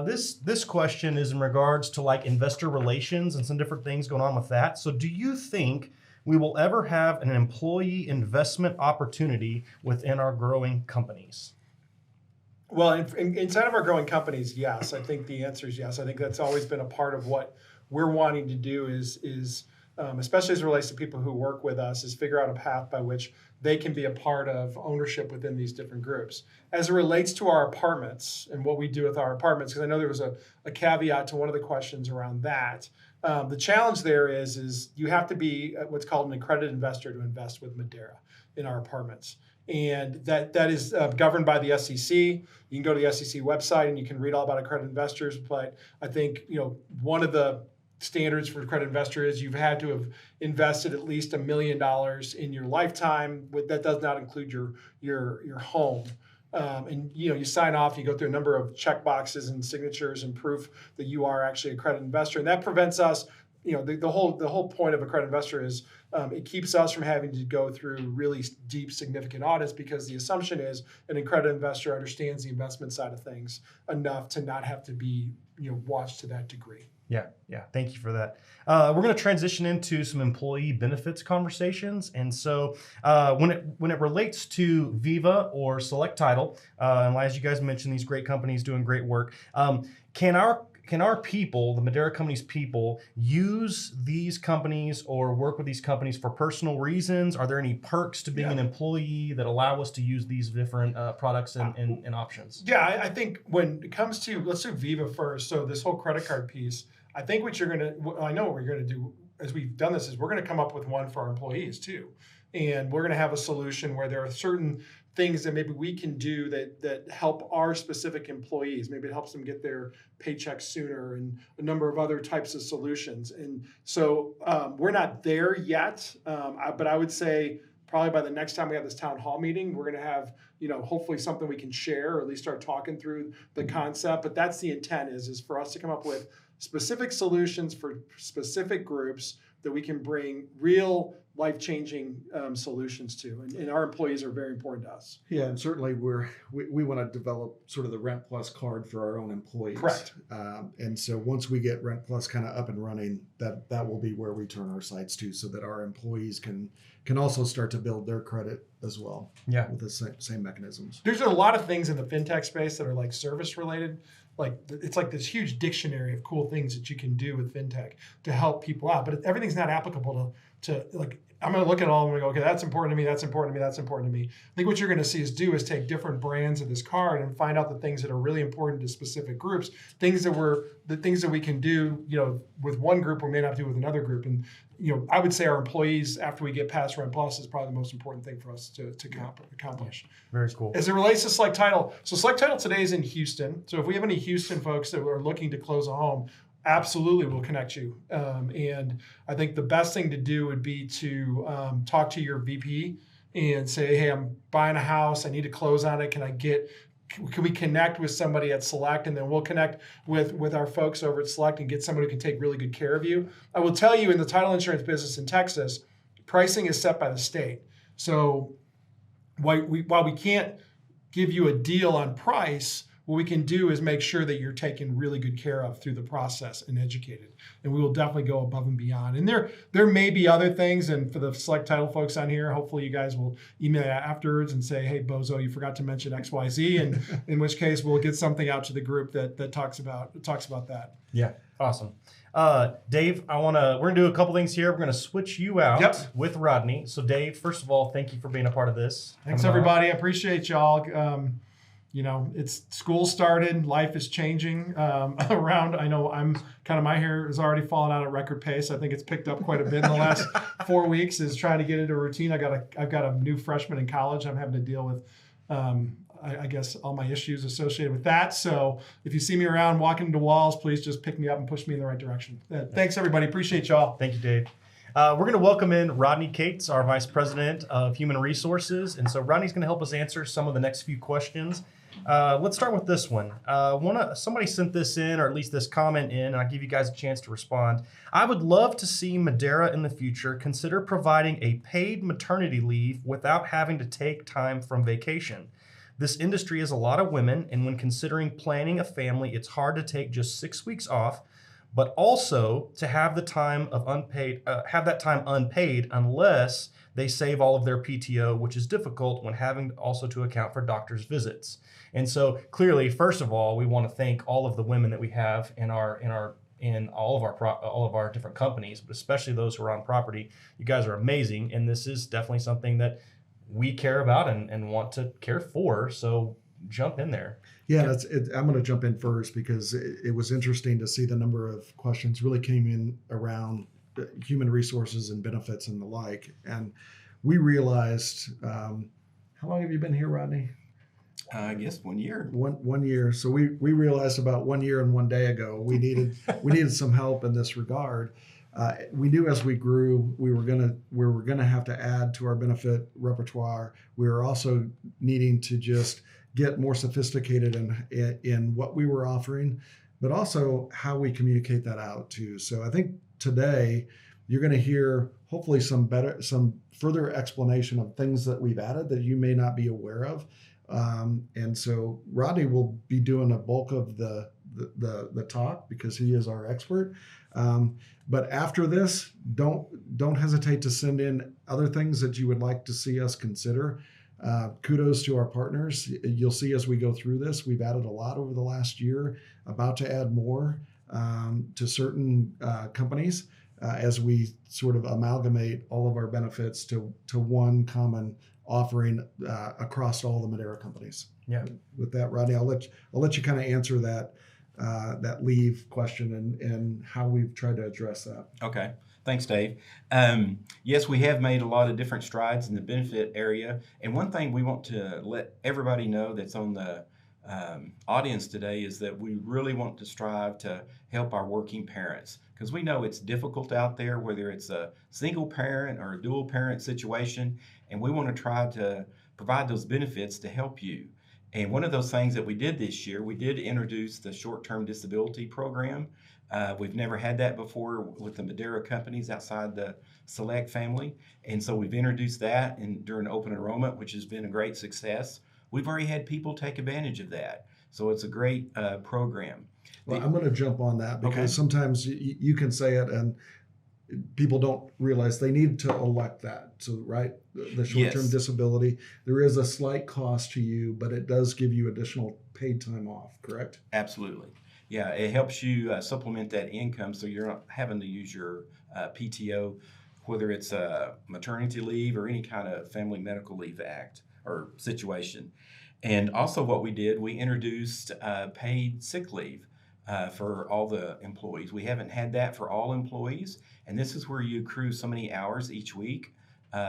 This question is in regards to like investor relations and some different things going on with that. So do you think we will ever have an employee investment opportunity within our growing companies? Well, inside of our growing companies, yes. I think the answer is yes. I think that's always been a part of what we're wanting to do is especially as it relates to people who work with us, is figure out a path by which they can be a part of ownership within these different groups. As it relates to our apartments and what we do with our apartments, because I know there was a caveat to one of the questions around that. The challenge there is you have to be what's called an accredited investor to invest with Madera in our apartments. And that is governed by the SEC. You can go to the SEC website and you can read all about accredited investors. But I think one of the standards for accredited investor is you've had to have invested at least $1 million in your lifetime. That does not include your home. And you sign off, you go through a number of check boxes and signatures and proof that you are actually a accredited investor, and that prevents us. The whole point of accredited investor is it keeps us from having to go through really deep, significant audits, because the assumption is an accredited investor understands the investment side of things enough to not have to be watched to that degree. Yeah. Thank you for that. We're going to transition into some employee benefits conversations. And so when it relates to Viva or Select Title, and as you guys mentioned, these great companies doing great work, can our people, the Madera Companies people, use these companies or work with these companies for personal reasons? Are there any perks to being an employee that allow us to use these different products and options? Yeah, I think when it comes to, let's do Viva first. So this whole credit card piece, I think I know what we're going to do as we've done this is we're going to come up with one for our employees too. And we're going to have a solution where there are certain things that maybe we can do that help our specific employees. Maybe it helps them get their paychecks sooner and a number of other types of solutions. And so we're not there yet, but I would say probably by the next time we have this town hall meeting, we're going to have, hopefully something we can share or at least start talking through the concept. But that's the intent is for us to come up with specific solutions for specific groups that we can bring real life-changing solutions to, and our employees are very important to us. Yeah, and certainly we want to develop sort of the Rent Plus card for our own employees. Correct. And so once we get Rent Plus kind of up and running, that will be where we turn our sights to, so that our employees can also start to build their credit as well. Yeah, with the same mechanisms. There's a lot of things in the fintech space that are like service related. Like it's like this huge dictionary of cool things that you can do with fintech to help people out, but everything's not applicable to like. I'm going to look at all of them and go, okay, that's important to me, that's important to me, that's important to me. I think what you're going to see us do is take different brands of this card and find out the things that are really important to specific groups, things that we can do, with one group we may not do with another group. And, I would say our employees, after we get past Rent Plus, is probably the most important thing for us to accomplish. Very cool. As it relates to Select Title, so Select Title today is in Houston. So if we have any Houston folks that are looking to close a home, absolutely we'll connect you. And I think the best thing to do would be to talk to your VP and say, hey, I'm buying a house, I need to close on it. Can we connect with somebody at Select, and then we'll connect with our folks over at Select and get somebody who can take really good care of you. I will tell you, in the title insurance business in Texas, pricing is set by the state. So while we can't give you a deal on price, what we can do is make sure that you're taken really good care of through the process and educated. And we will definitely go above and beyond. And there may be other things, and for the Select Title folks on here, hopefully you guys will email afterwards and say, hey, Bozo, you forgot to mention XYZ, and in which case we'll get something out to the group that talks about that. Yeah, awesome. Dave, we're gonna do a couple things here. We're gonna switch you out with Rodney. So Dave, first of all, thank you for being a part of this. Thanks everybody. I appreciate y'all. It's school started, life is changing around. I know my hair has already fallen out at record pace. I think it's picked up quite a bit in the last 4 weeks, is trying to get into a routine. I've got a new freshman in college. I'm having to deal with, I guess, all my issues associated with that. So if you see me around walking into walls, please just pick me up and push me in the right direction. Thanks everybody. Appreciate y'all. Thank you, Dave. We're going to welcome in Rodney Cates, our Vice President of Human Resources. And so Rodney's going to help us answer some of the next few questions. Let's start with this one. Somebody sent this in, or at least this comment in, and I'll give you guys a chance to respond. I would love to see Madera in the future consider providing a paid maternity leave without having to take time from vacation. This industry is a lot of women, and when considering planning a family, it's hard to take just 6 weeks off, but also to have the time of have that time unpaid unless they save all of their PTO, which is difficult when having also to account for doctor's visits. And so clearly, first of all, we want to thank all of the women that we have in all of our different companies, but especially those who are on property. You guys are amazing, and this is definitely something that we care about and want to care for. So jump in there. Yeah, I'm going to jump in first because it was interesting to see the number of questions really came in around human resources and benefits and the like. And we realized, how long have you been here, Rodney? I guess 1 year. One year. So we realized about 1 year and 1 day ago we needed some help in this regard. We knew as we grew, we were gonna have to add to our benefit repertoire. We were also needing to just get more sophisticated in what we were offering, but also how we communicate that out too. So I think today you're going to hear hopefully some further explanation of things that we've added that you may not be aware of. And so Rodney will be doing a bulk of the talk because he is our expert. But after this, don't hesitate to send in other things that you would like to see us consider. Kudos to our partners. You'll see as we go through this, we've added a lot over the last year, about to add more to certain companies as we sort of amalgamate all of our benefits to one common offering across all the Madera companies. Yeah. With that, Rodney, I'll let you kind of answer that leave question and how we've tried to address that. Okay. Thanks, Dave. Yes, we have made a lot of different strides in the benefit area. And one thing we want to let everybody know that's on the audience today is that we really want to strive to help our working parents, because we know it's difficult out there, whether it's a single parent or a dual parent situation, and we want to try to provide those benefits to help you. And one of those things that we did this year, we did introduce the short-term disability program. We've never had that before with the Madera Companies outside the Select family. And so we've introduced that during open enrollment, which has been a great success. We've already had people take advantage of that. So it's a great program. Well, I'm going to jump on that because sometimes you can say it and people don't realize they need to elect that. So, right, the short-term disability, there is a slight cost to you, but it does give you additional paid time off, correct? Absolutely. Yeah, it helps you supplement that income so you're not having to use your PTO, whether it's a maternity leave or any kind of family medical leave act or situation. And also what we did, we introduced paid sick leave for all the employees. We haven't had that for all employees, and this is where you accrue so many hours each week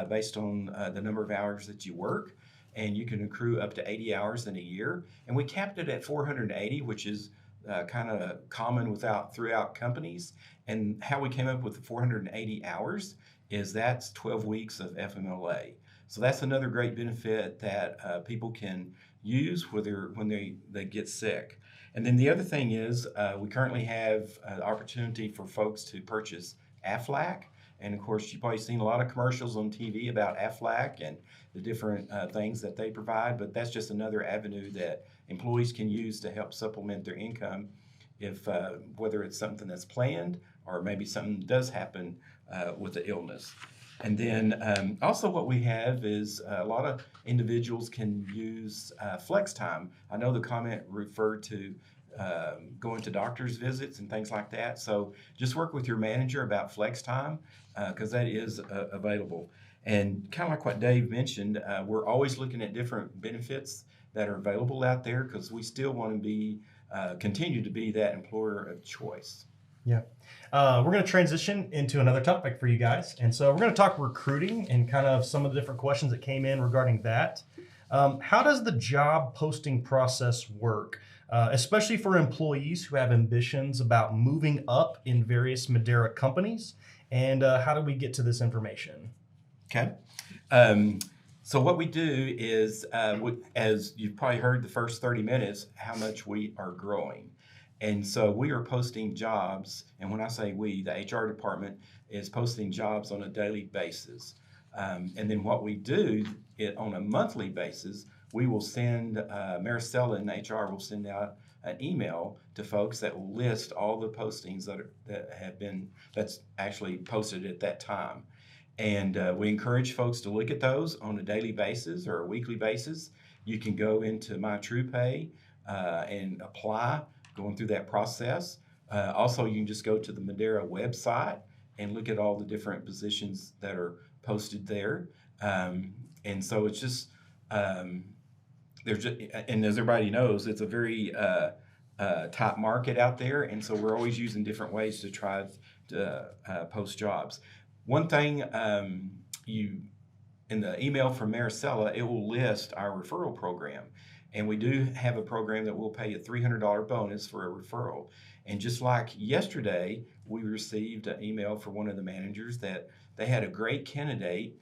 based on the number of hours that you work, and you can accrue up to 80 hours in a year. And we capped it at 480, which is kind of common throughout companies. And how we came up with the 480 hours is that's 12 weeks of FMLA. So that's another great benefit that people can use when they get sick. And then the other thing is we currently have the opportunity for folks to purchase AFLAC. And of course, you've probably seen a lot of commercials on TV about AFLAC and the different things that they provide, but that's just another avenue that employees can use to help supplement their income if whether it's something that's planned or maybe something does happen with the illness. And then also what we have is a lot of individuals can use flex time. I know the comment referred to going to doctor's visits and things like that. So just work with your manager about flex time because that is available. And kind of like what Dave mentioned, we're always looking at different benefits that are available out there because we still want to continue to be that employer of choice. Yeah. We're going to transition into another topic for you guys. And so we're going to talk recruiting and kind of some of the different questions that came in regarding that. How does the job posting process work, especially for employees who have ambitions about moving up in various Madera companies And how do we get to this information? Okay. So what we do is, as you've probably heard the first 30 minutes, how much we are growing. And so we are posting jobs, and when I say we, the HR department is posting jobs on a daily basis. And then what we do on a monthly basis, we will send, Maricela in HR will send out an email to folks that will list all the postings that's actually posted at that time. And we encourage folks to look at those on a daily basis or a weekly basis. You can go into My TruePay and apply, going through that process. Also, you can just go to the Madera website and look at all the different positions that are posted there. And so it's just, and as everybody knows, it's a very top market out there. And so we're always using different ways to try to post jobs. One thing, in the email from Maricela, it will list our referral program. And we do have a program that will pay a $300 bonus for a referral. And just like yesterday, we received an email from one of the managers that they had a great candidate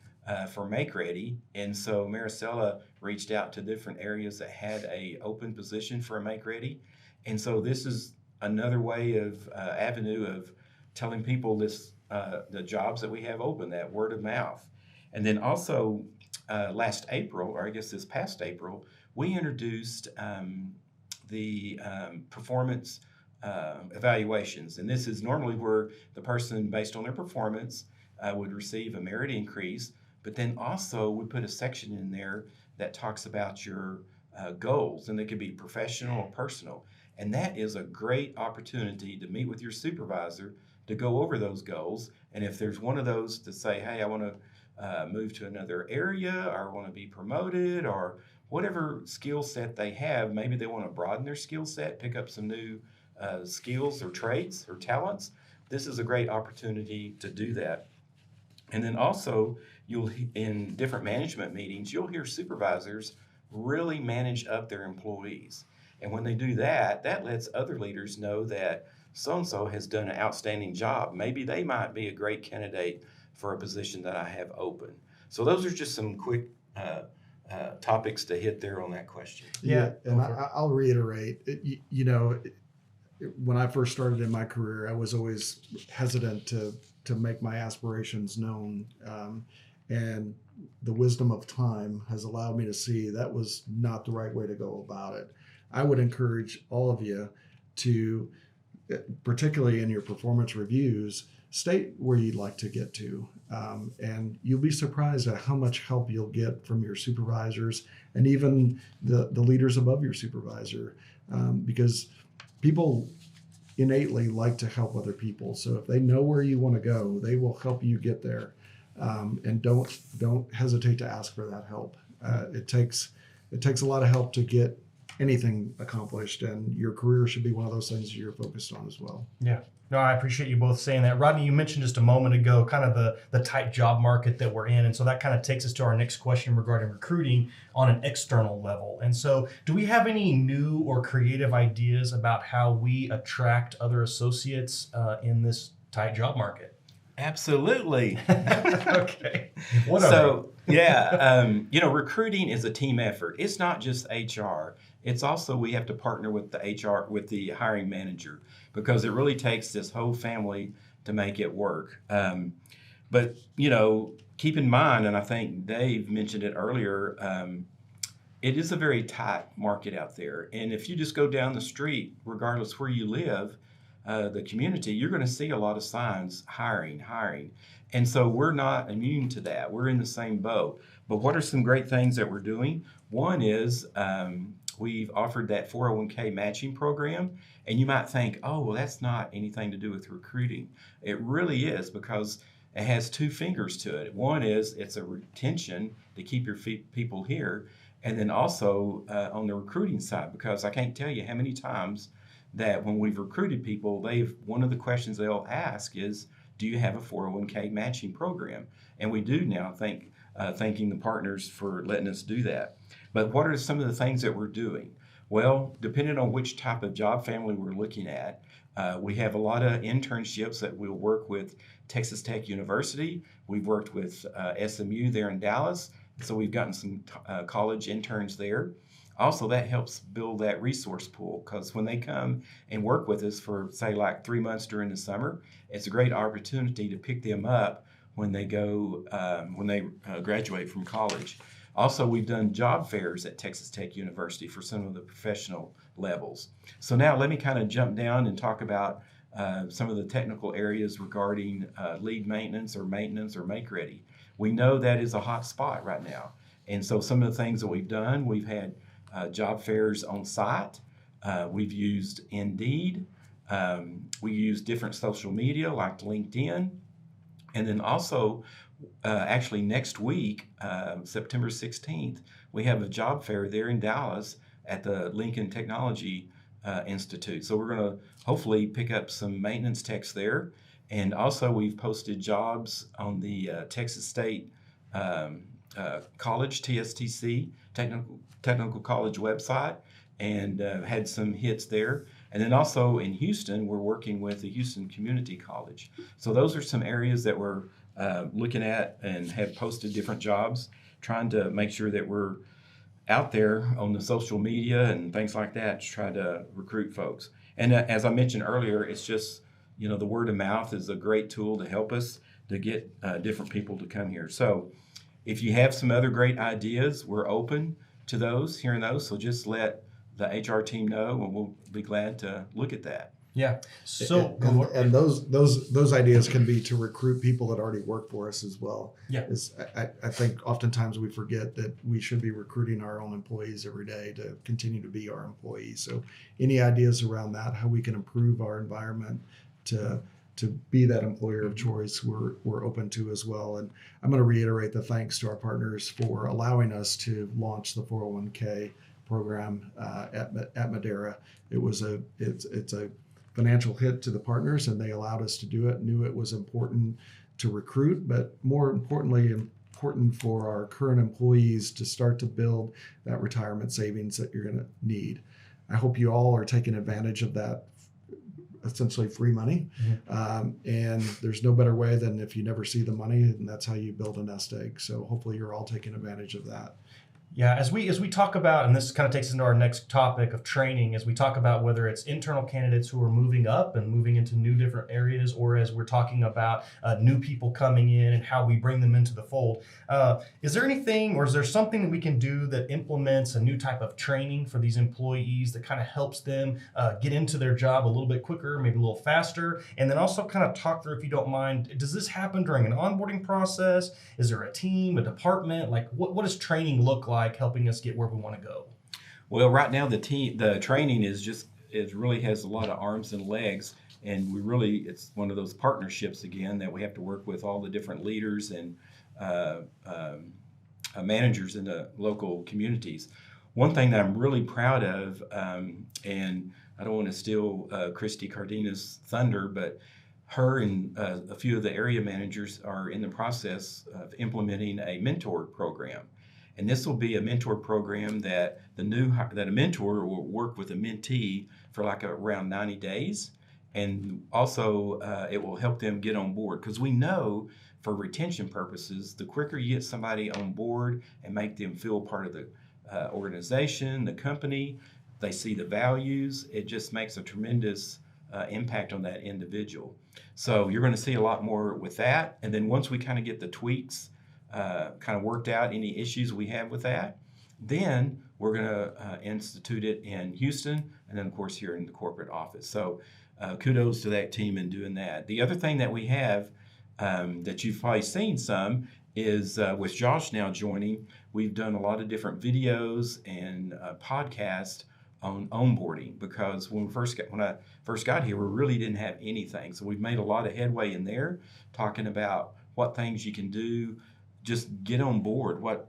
for Make Ready. And so Maricela reached out to different areas that had a open position for a Make Ready. And so this is another way of avenue of telling people the jobs that we have open, that word of mouth. And then also last April, or I guess this past April, we introduced the performance evaluations. And this is normally where the person, based on their performance, would receive a merit increase. But then also we put a section in there that talks about your goals, and they could be professional or personal. And that is a great opportunity to meet with your supervisor to go over those goals. And if there's one of those to say, hey, I want to move to another area, or I want to be promoted, or whatever skill set they have, maybe they want to broaden their skill set, pick up some new skills or traits or talents, this is a great opportunity to do that. And then also, in different management meetings, you'll hear supervisors really manage up their employees. And when they do that, that lets other leaders know that so-and-so has done an outstanding job. Maybe they might be a great candidate for a position that I have open. So those are just some quick topics to hit there on that question. Yeah, and I'll reiterate, when I first started in my career, I was always hesitant to make my aspirations known. And the wisdom of time has allowed me to see that was not the right way to go about it. I would encourage all of you to, particularly in your performance reviews, state where you'd like to get to. And you'll be surprised at how much help you'll get from your supervisors and even the leaders above your supervisor, because people innately like to help other people. So if they know where you want to go, they will help you get there. And don't hesitate to ask for that help. It takes a lot of help to get anything accomplished, and your career should be one of those things you're focused on as well. Yeah. No, I appreciate you both saying that. Rodney, you mentioned just a moment ago kind of the tight job market that we're in. And so that kind of takes us to our next question regarding recruiting on an external level. And so do we have any new or creative ideas about how we attract other associates in this tight job market? Absolutely. Okay. Recruiting is a team effort. It's not just HR. It's also, we have to partner with the HR, with the hiring manager, because it really takes this whole family to make it work. But keep in mind, and I think Dave mentioned it earlier, it is a very tight market out there. And if you just go down the street, regardless where you live, the community, you're going to see a lot of signs, hiring. And so we're not immune to that. We're in the same boat. But what are some great things that we're doing? One is we've offered that 401k matching program. And you might think, oh, well, that's not anything to do with recruiting. It really is, because it has two fingers to it. One is it's a retention to keep your people here. And then also on the recruiting side, because I can't tell you how many times that when we've recruited people, one of the questions they'll ask is, do you have a 401k matching program? And we do now, thanking the partners for letting us do that. But what are some of the things that we're doing? Well, depending on which type of job family we're looking at, we have a lot of internships that we'll work with Texas Tech University. We've worked with SMU there in Dallas, so we've gotten some college interns there. Also, that helps build that resource pool because when they come and work with us for, say, like 3 months during the summer, it's a great opportunity to pick them up when they go when they graduate from college. Also, we've done job fairs at Texas Tech University for some of the professional levels. So now let me kind of jump down and talk about some of the technical areas regarding lead maintenance or make ready. We know that is a hot spot right now. And so some of the things that we've done, we've had job fairs on site. We've used Indeed. We use different social media like LinkedIn. And then also, actually next week, September 16th, we have a job fair there in Dallas at the Lincoln Technology Institute. So we're going to hopefully pick up some maintenance techs there. And also we've posted jobs on the Texas State College, TSTC, Technical College website, and had some hits there. And then also in Houston, we're working with the Houston Community College. So those are some areas that we're looking at and have posted different jobs, trying to make sure that we're out there on the social media and things like that to try to recruit folks. And as I mentioned earlier, it's just, the word of mouth is a great tool to help us to get different people to come here. So if you have some other great ideas, we're open to those, hearing those. So just let the HR team know, and we'll be glad to look at that. Yeah. So and those ideas can be to recruit people that already work for us as well. Yeah. I think oftentimes we forget that we should be recruiting our own employees every day to continue to be our employees. So any ideas around that, how we can improve our environment to be that employer of choice, we're open to as well. And I'm going to reiterate the thanks to our partners for allowing us to launch the 401k program at Madera. It's a financial hit to the partners, and they allowed us to do it. Knew it was important to recruit, but more importantly, important for our current employees to start to build that retirement savings that you're going to need. I hope you all are taking advantage of that essentially free money. Mm-hmm. And there's no better way than if you never see the money, and that's how you build a nest egg. So hopefully you're all taking advantage of that. Yeah, as we talk about, and this kind of takes us into our next topic of training, as we talk about whether it's internal candidates who are moving up and moving into new different areas, or as we're talking about new people coming in and how we bring them into the fold. Is there anything, or is there something that we can do that implements a new type of training for these employees that kind of helps them get into their job a little bit quicker, maybe a little faster? And then also kind of talk through, if you don't mind, does this happen during an onboarding process? Is there a team, a department? Like what does training look like, helping us get where we want to go? Well, right now the training it really has a lot of arms and legs, and it's one of those partnerships again that we have to work with all the different leaders and managers in the local communities. One thing that I'm really proud of, and I don't want to steal Christy Cardena's thunder, but her and a few of the area managers are in the process of implementing a mentor program. And this will be a mentor program that a mentor will work with a mentee for around 90 days. And also it will help them get on board, because we know for retention purposes, the quicker you get somebody on board and make them feel part of the organization, the company, they see the values, it just makes a tremendous impact on that individual. So you're going to see a lot more with that. And then once we kind of get the tweaks kind of worked out, any issues we have with that, then we're going to institute it in Houston, and then of course here in the corporate office. So kudos to that team in doing that. The other thing that we have that you've probably seen some is with Josh now joining, we've done a lot of different videos and podcasts on onboarding, because when I first got here, we really didn't have anything. So we've made a lot of headway in there, talking about what things you can do, just get on board, what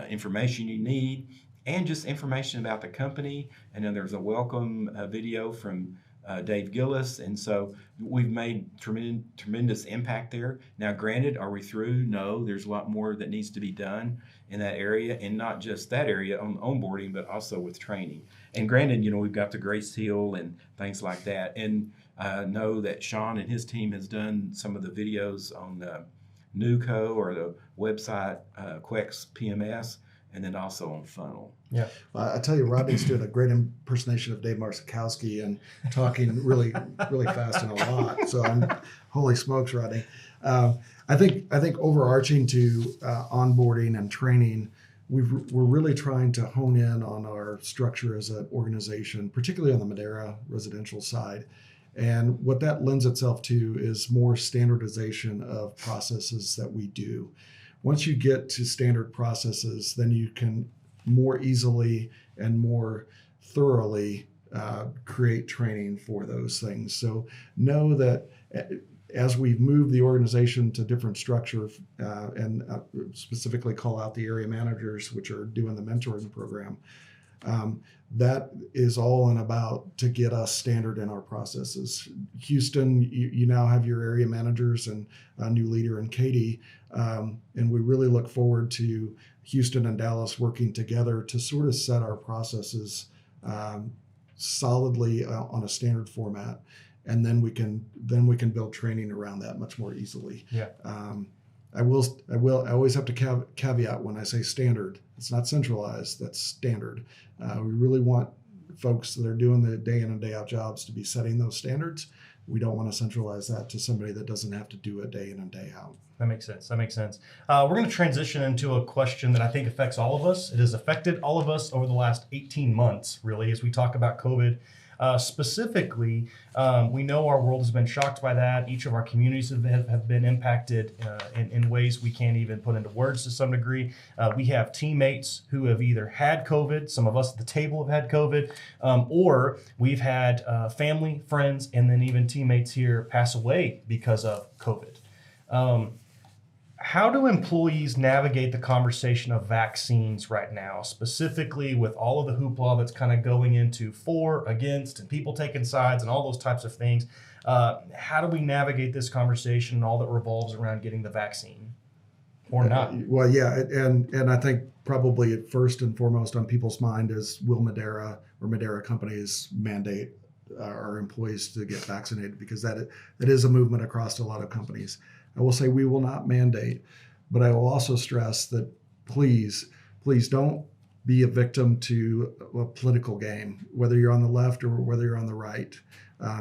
information you need, and just information about the company. And then there's a welcome video from Dave Gillis. And so we've made tremendous impact there. Now, granted, are we through? No, there's a lot more that needs to be done in that area, and not just that area on onboarding, but also with training. And granted, we've got the Great Seal and things like that. And I know that Sean and his team has done some of the videos on the NUCO or the website Quex PMS, and then also on Funnel. Yeah. Well, I tell you, Rodney's doing a great impersonation of Dave Marsikowski and talking really, really fast and a lot. So holy smokes, Rodney. I think overarching to onboarding and training, we're really trying to hone in on our structure as an organization, particularly on the Madera residential side. And what that lends itself to is more standardization of processes that we do. Once you get to standard processes, then you can more easily and more thoroughly create training for those things. So know that as we've moved the organization to different structure and specifically call out the area managers, which are doing the mentoring program, that is all in about to get us standard in our processes. Houston, you now have your area managers and a new leader in Katie, and we really look forward to Houston and Dallas working together to sort of set our processes solidly on a standard format, and then we can build training around that much more easily. Yeah. I always have to caveat when I say standard. It's not centralized, that's standard. We really want folks that are doing the day in and day out jobs to be setting those standards. We don't want to centralize that to somebody that doesn't have to do it day in and day out. That makes sense. We're going to transition into a question that I think affects all of us. It has affected all of us over the last 18 months, really, as we talk about COVID. Specifically, we know our world has been shocked by that. Each of our communities have been impacted in ways we can't even put into words to some degree. We have teammates who have either had COVID, some of us at the table have had COVID, or we've had family, friends, and then even teammates here pass away because of COVID. How do employees navigate the conversation of vaccines right now, specifically with all of the hoopla that's kind of going into for, against, and people taking sides and all those types of things? How do we navigate this conversation and all that revolves around getting the vaccine or not? Well, yeah, and I think probably at first and foremost on people's mind is, will Madera or Madera Companies mandate our employees to get vaccinated? Because that is a movement across a lot of companies. I will say we will not mandate, but I will also stress that please don't be a victim to a political game, whether you're on the left or whether you're on the right.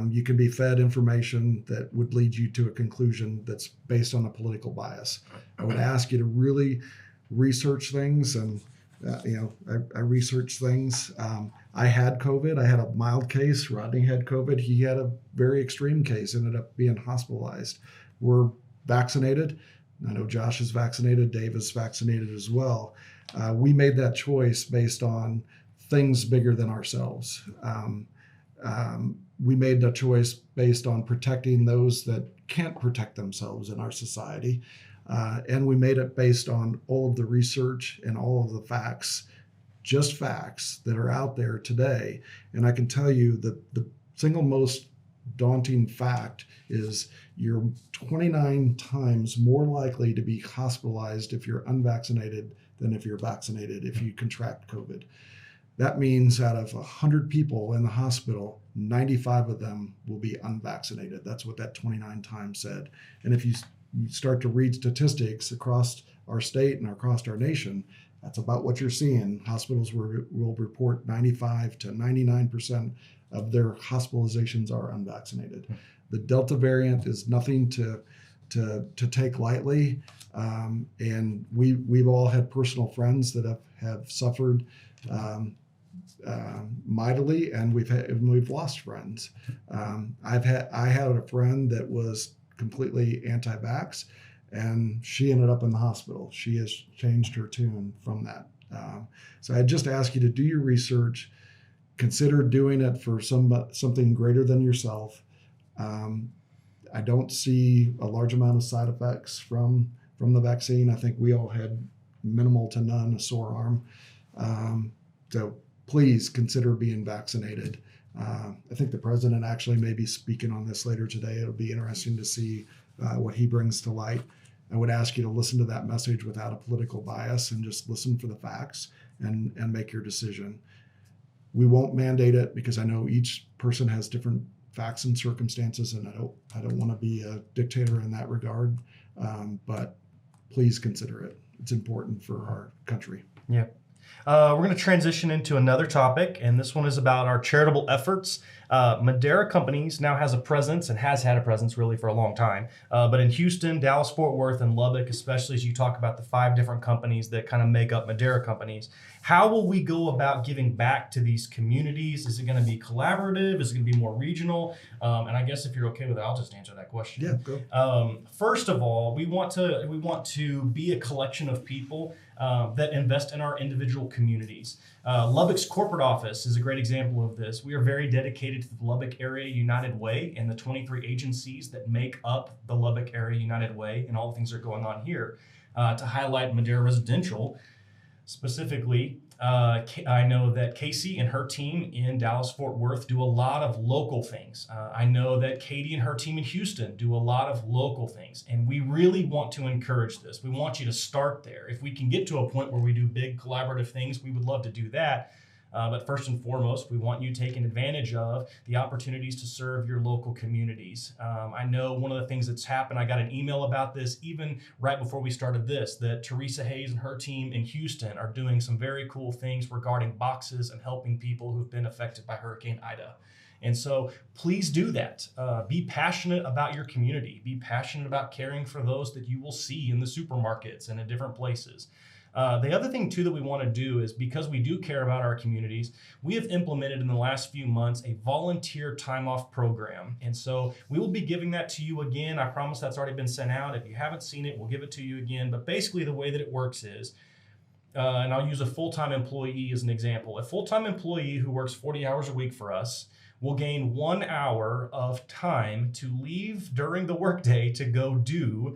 You can be fed information that would lead you to a conclusion that's based on a political bias. I would ask you to really research things, and I researched things. I had COVID. I had a mild case. Rodney had COVID. He had a very extreme case, ended up being hospitalized. We're vaccinated. I know Josh is vaccinated. Dave is vaccinated as well. We made that choice based on things bigger than ourselves. We made that choice based on protecting those that can't protect themselves in our society. And we made it based on all of the research and all of the facts, just facts that are out there today. And I can tell you that the single most daunting fact is you're 29 times more likely to be hospitalized if you're unvaccinated than if you're vaccinated if you contract COVID. That means out of 100 people in the hospital, 95 of them will be unvaccinated. That's what that 29 times said. And if you start to read statistics across our state and across our nation, that's about what you're seeing. Hospitals will report 95 to 99% of their hospitalizations are unvaccinated. The Delta variant is nothing to take lightly, and we've all had personal friends that have suffered mightily, and we've lost friends. I had a friend that was completely anti-vax, and she ended up in the hospital. She has changed her tune from that. So I just ask you to do your research. Consider doing it for something greater than yourself. I don't see a large amount of side effects from the vaccine. I think we all had minimal to none, a sore arm. So please consider being vaccinated. I think the president actually may be speaking on this later today. It'll be interesting to see what he brings to light. I would ask you to listen to that message without a political bias and just listen for the facts and make your decision. We won't mandate it because I know each person has different facts and circumstances, and I don't want to be a dictator in that regard. But please consider it. It's important for our country. Yeah. We're going to transition into another topic, and this one is about our charitable efforts. Madera Companies now has a presence and has had a presence really for a long time, but in Houston, Dallas, Fort Worth, and Lubbock, especially as you talk about the 5 different companies that kind of make up Madera Companies. How will we go about giving back to these communities? Is it going to be collaborative? Is it going to be more regional? And I guess if you're okay with it, I'll just answer that question. Yeah, go. First of all, we want to be a collection of people that invest in our individual communities. Lubbock's corporate office is a great example of this. We are very dedicated to the Lubbock Area United Way and the 23 agencies that make up the Lubbock Area United Way and all the things that are going on here. To highlight Madera Residential specifically, I know that Casey and her team in Dallas-Fort Worth do a lot of local things. I know that Katie and her team in Houston do a lot of local things, and we really want to encourage this. We want you to start there. If we can get to a point where we do big collaborative things, we would love to do that. But first and foremost, we want you taking advantage of the opportunities to serve your local communities. I know one of the things that's happened, I got an email about this even right before we started this, that Teresa Hayes and her team in Houston are doing some very cool things regarding boxes and helping people who've been affected by Hurricane Ida. And so please do that. Be passionate about your community. Be passionate about caring for those that you will see in the supermarkets and in different places. The other thing, too, that we want to do is, because we do care about our communities, we have implemented in the last few months a volunteer time off program. And so we will be giving that to you again. I promise that's already been sent out. If you haven't seen it, we'll give it to you again. But basically the way that it works is, and I'll use a full-time employee as an example. A full-time employee who works 40 hours a week for us will gain 1 hour of time to leave during the workday to go do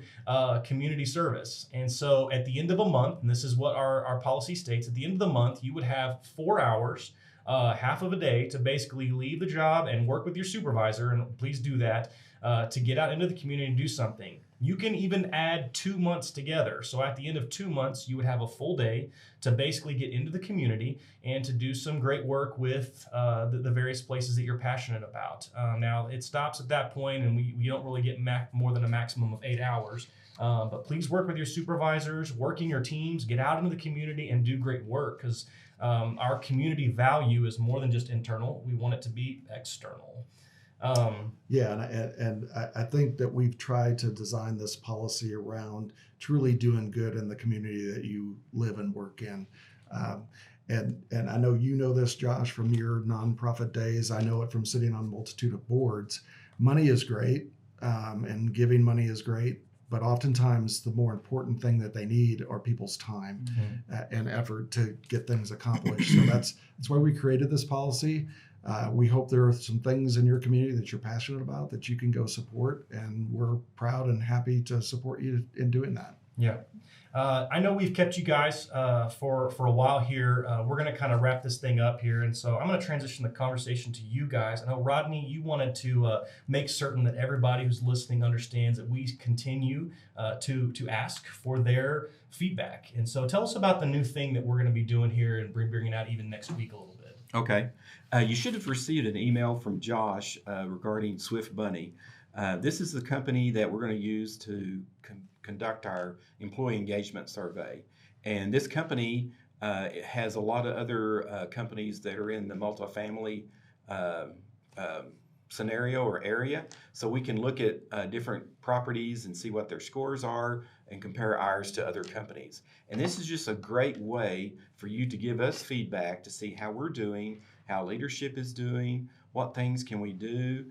community service. And so at the end of a month, and this is what our policy states, at the end of the month, you would have 4 hours, half of a day, to basically leave the job and work with your supervisor, and please do that, to get out into the community and do something. You can even add 2 months together. So at the end of 2 months, you would have a full day to basically get into the community and to do some great work with the various places that you're passionate about. Now, it stops at that point, and we don't really get more than a maximum of 8 hours. But please work with your supervisors, work in your teams, get out into the community and do great work, because our community value is more than just internal. We want it to be external. And I think that we've tried to design this policy around truly doing good in the community that you live and work in. And I know you know this, Josh, from your nonprofit days. I know it from sitting on a multitude of boards. Money is great, and giving money is great, but oftentimes the more important thing that they need are people's time and effort to get things accomplished. So that's why we created this policy. We hope there are some things in your community that you're passionate about that you can go support, and we're proud and happy to support you in doing that. Yeah. I know we've kept you guys for a while here. We're going to kind of wrap this thing up here, and so I'm going to transition the conversation to you guys. I know, Rodney, you wanted to make certain that everybody who's listening understands that we continue to ask for their feedback. And so tell us about the new thing that we're going to be doing here and bringing out even next week a little bit. Okay. You should have received an email from Josh regarding Swift Bunny. This is the company that we're going to use to conduct our employee engagement survey. And this company has a lot of other companies that are in the multifamily scenario or area. So we can look at different properties and see what their scores are and compare ours to other companies. And this is just a great way for you to give us feedback to see how we're doing, how leadership is doing, what things can we do.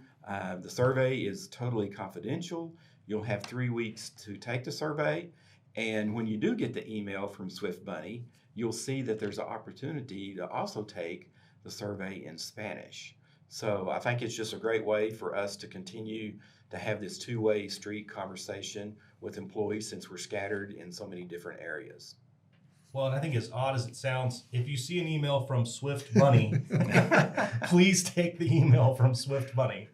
The survey is totally confidential. You'll have 3 weeks to take the survey. And when you do get the email from Swift Bunny, you'll see that there's an opportunity to also take the survey in Spanish. So I think it's just a great way for us to continue to have this two-way street conversation with employees, since we're scattered in so many different areas. Well, and I think as odd as it sounds, if you see an email from Swift Bunny, please take the email from Swift Bunny.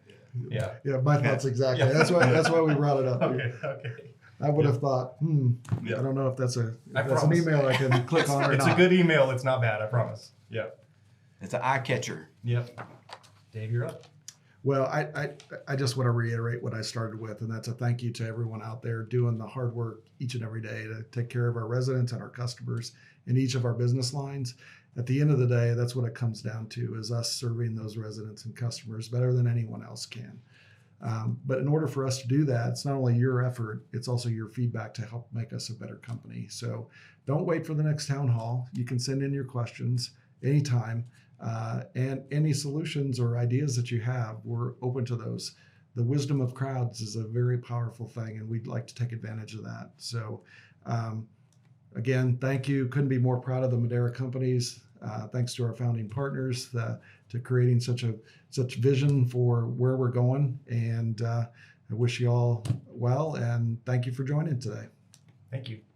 Yeah. Yeah, my thoughts exactly. Yeah. That's why we brought it up. Okay. I would have thought, I don't know if that's an email I can click on or not. It's a good email. It's not bad, I promise. Yeah. It's an eye catcher. Yep. Dave, you're up. Well, I just want to reiterate what I started with, and that's a thank you to everyone out there doing the hard work each and every day to take care of our residents and our customers in each of our business lines. At the end of the day, that's what it comes down to, is us serving those residents and customers better than anyone else can. But in order for us to do that, it's not only your effort, it's also your feedback to help make us a better company. So don't wait for the next town hall. You can send in your questions anytime. And any solutions or ideas that you have, we're open to those. The wisdom of crowds is a very powerful thing, and we'd like to take advantage of that. So again, thank you. Couldn't be more proud of the Madera Companies. Thanks to our founding partners to creating such vision for where we're going. And I wish you all well, and thank you for joining today. Thank you.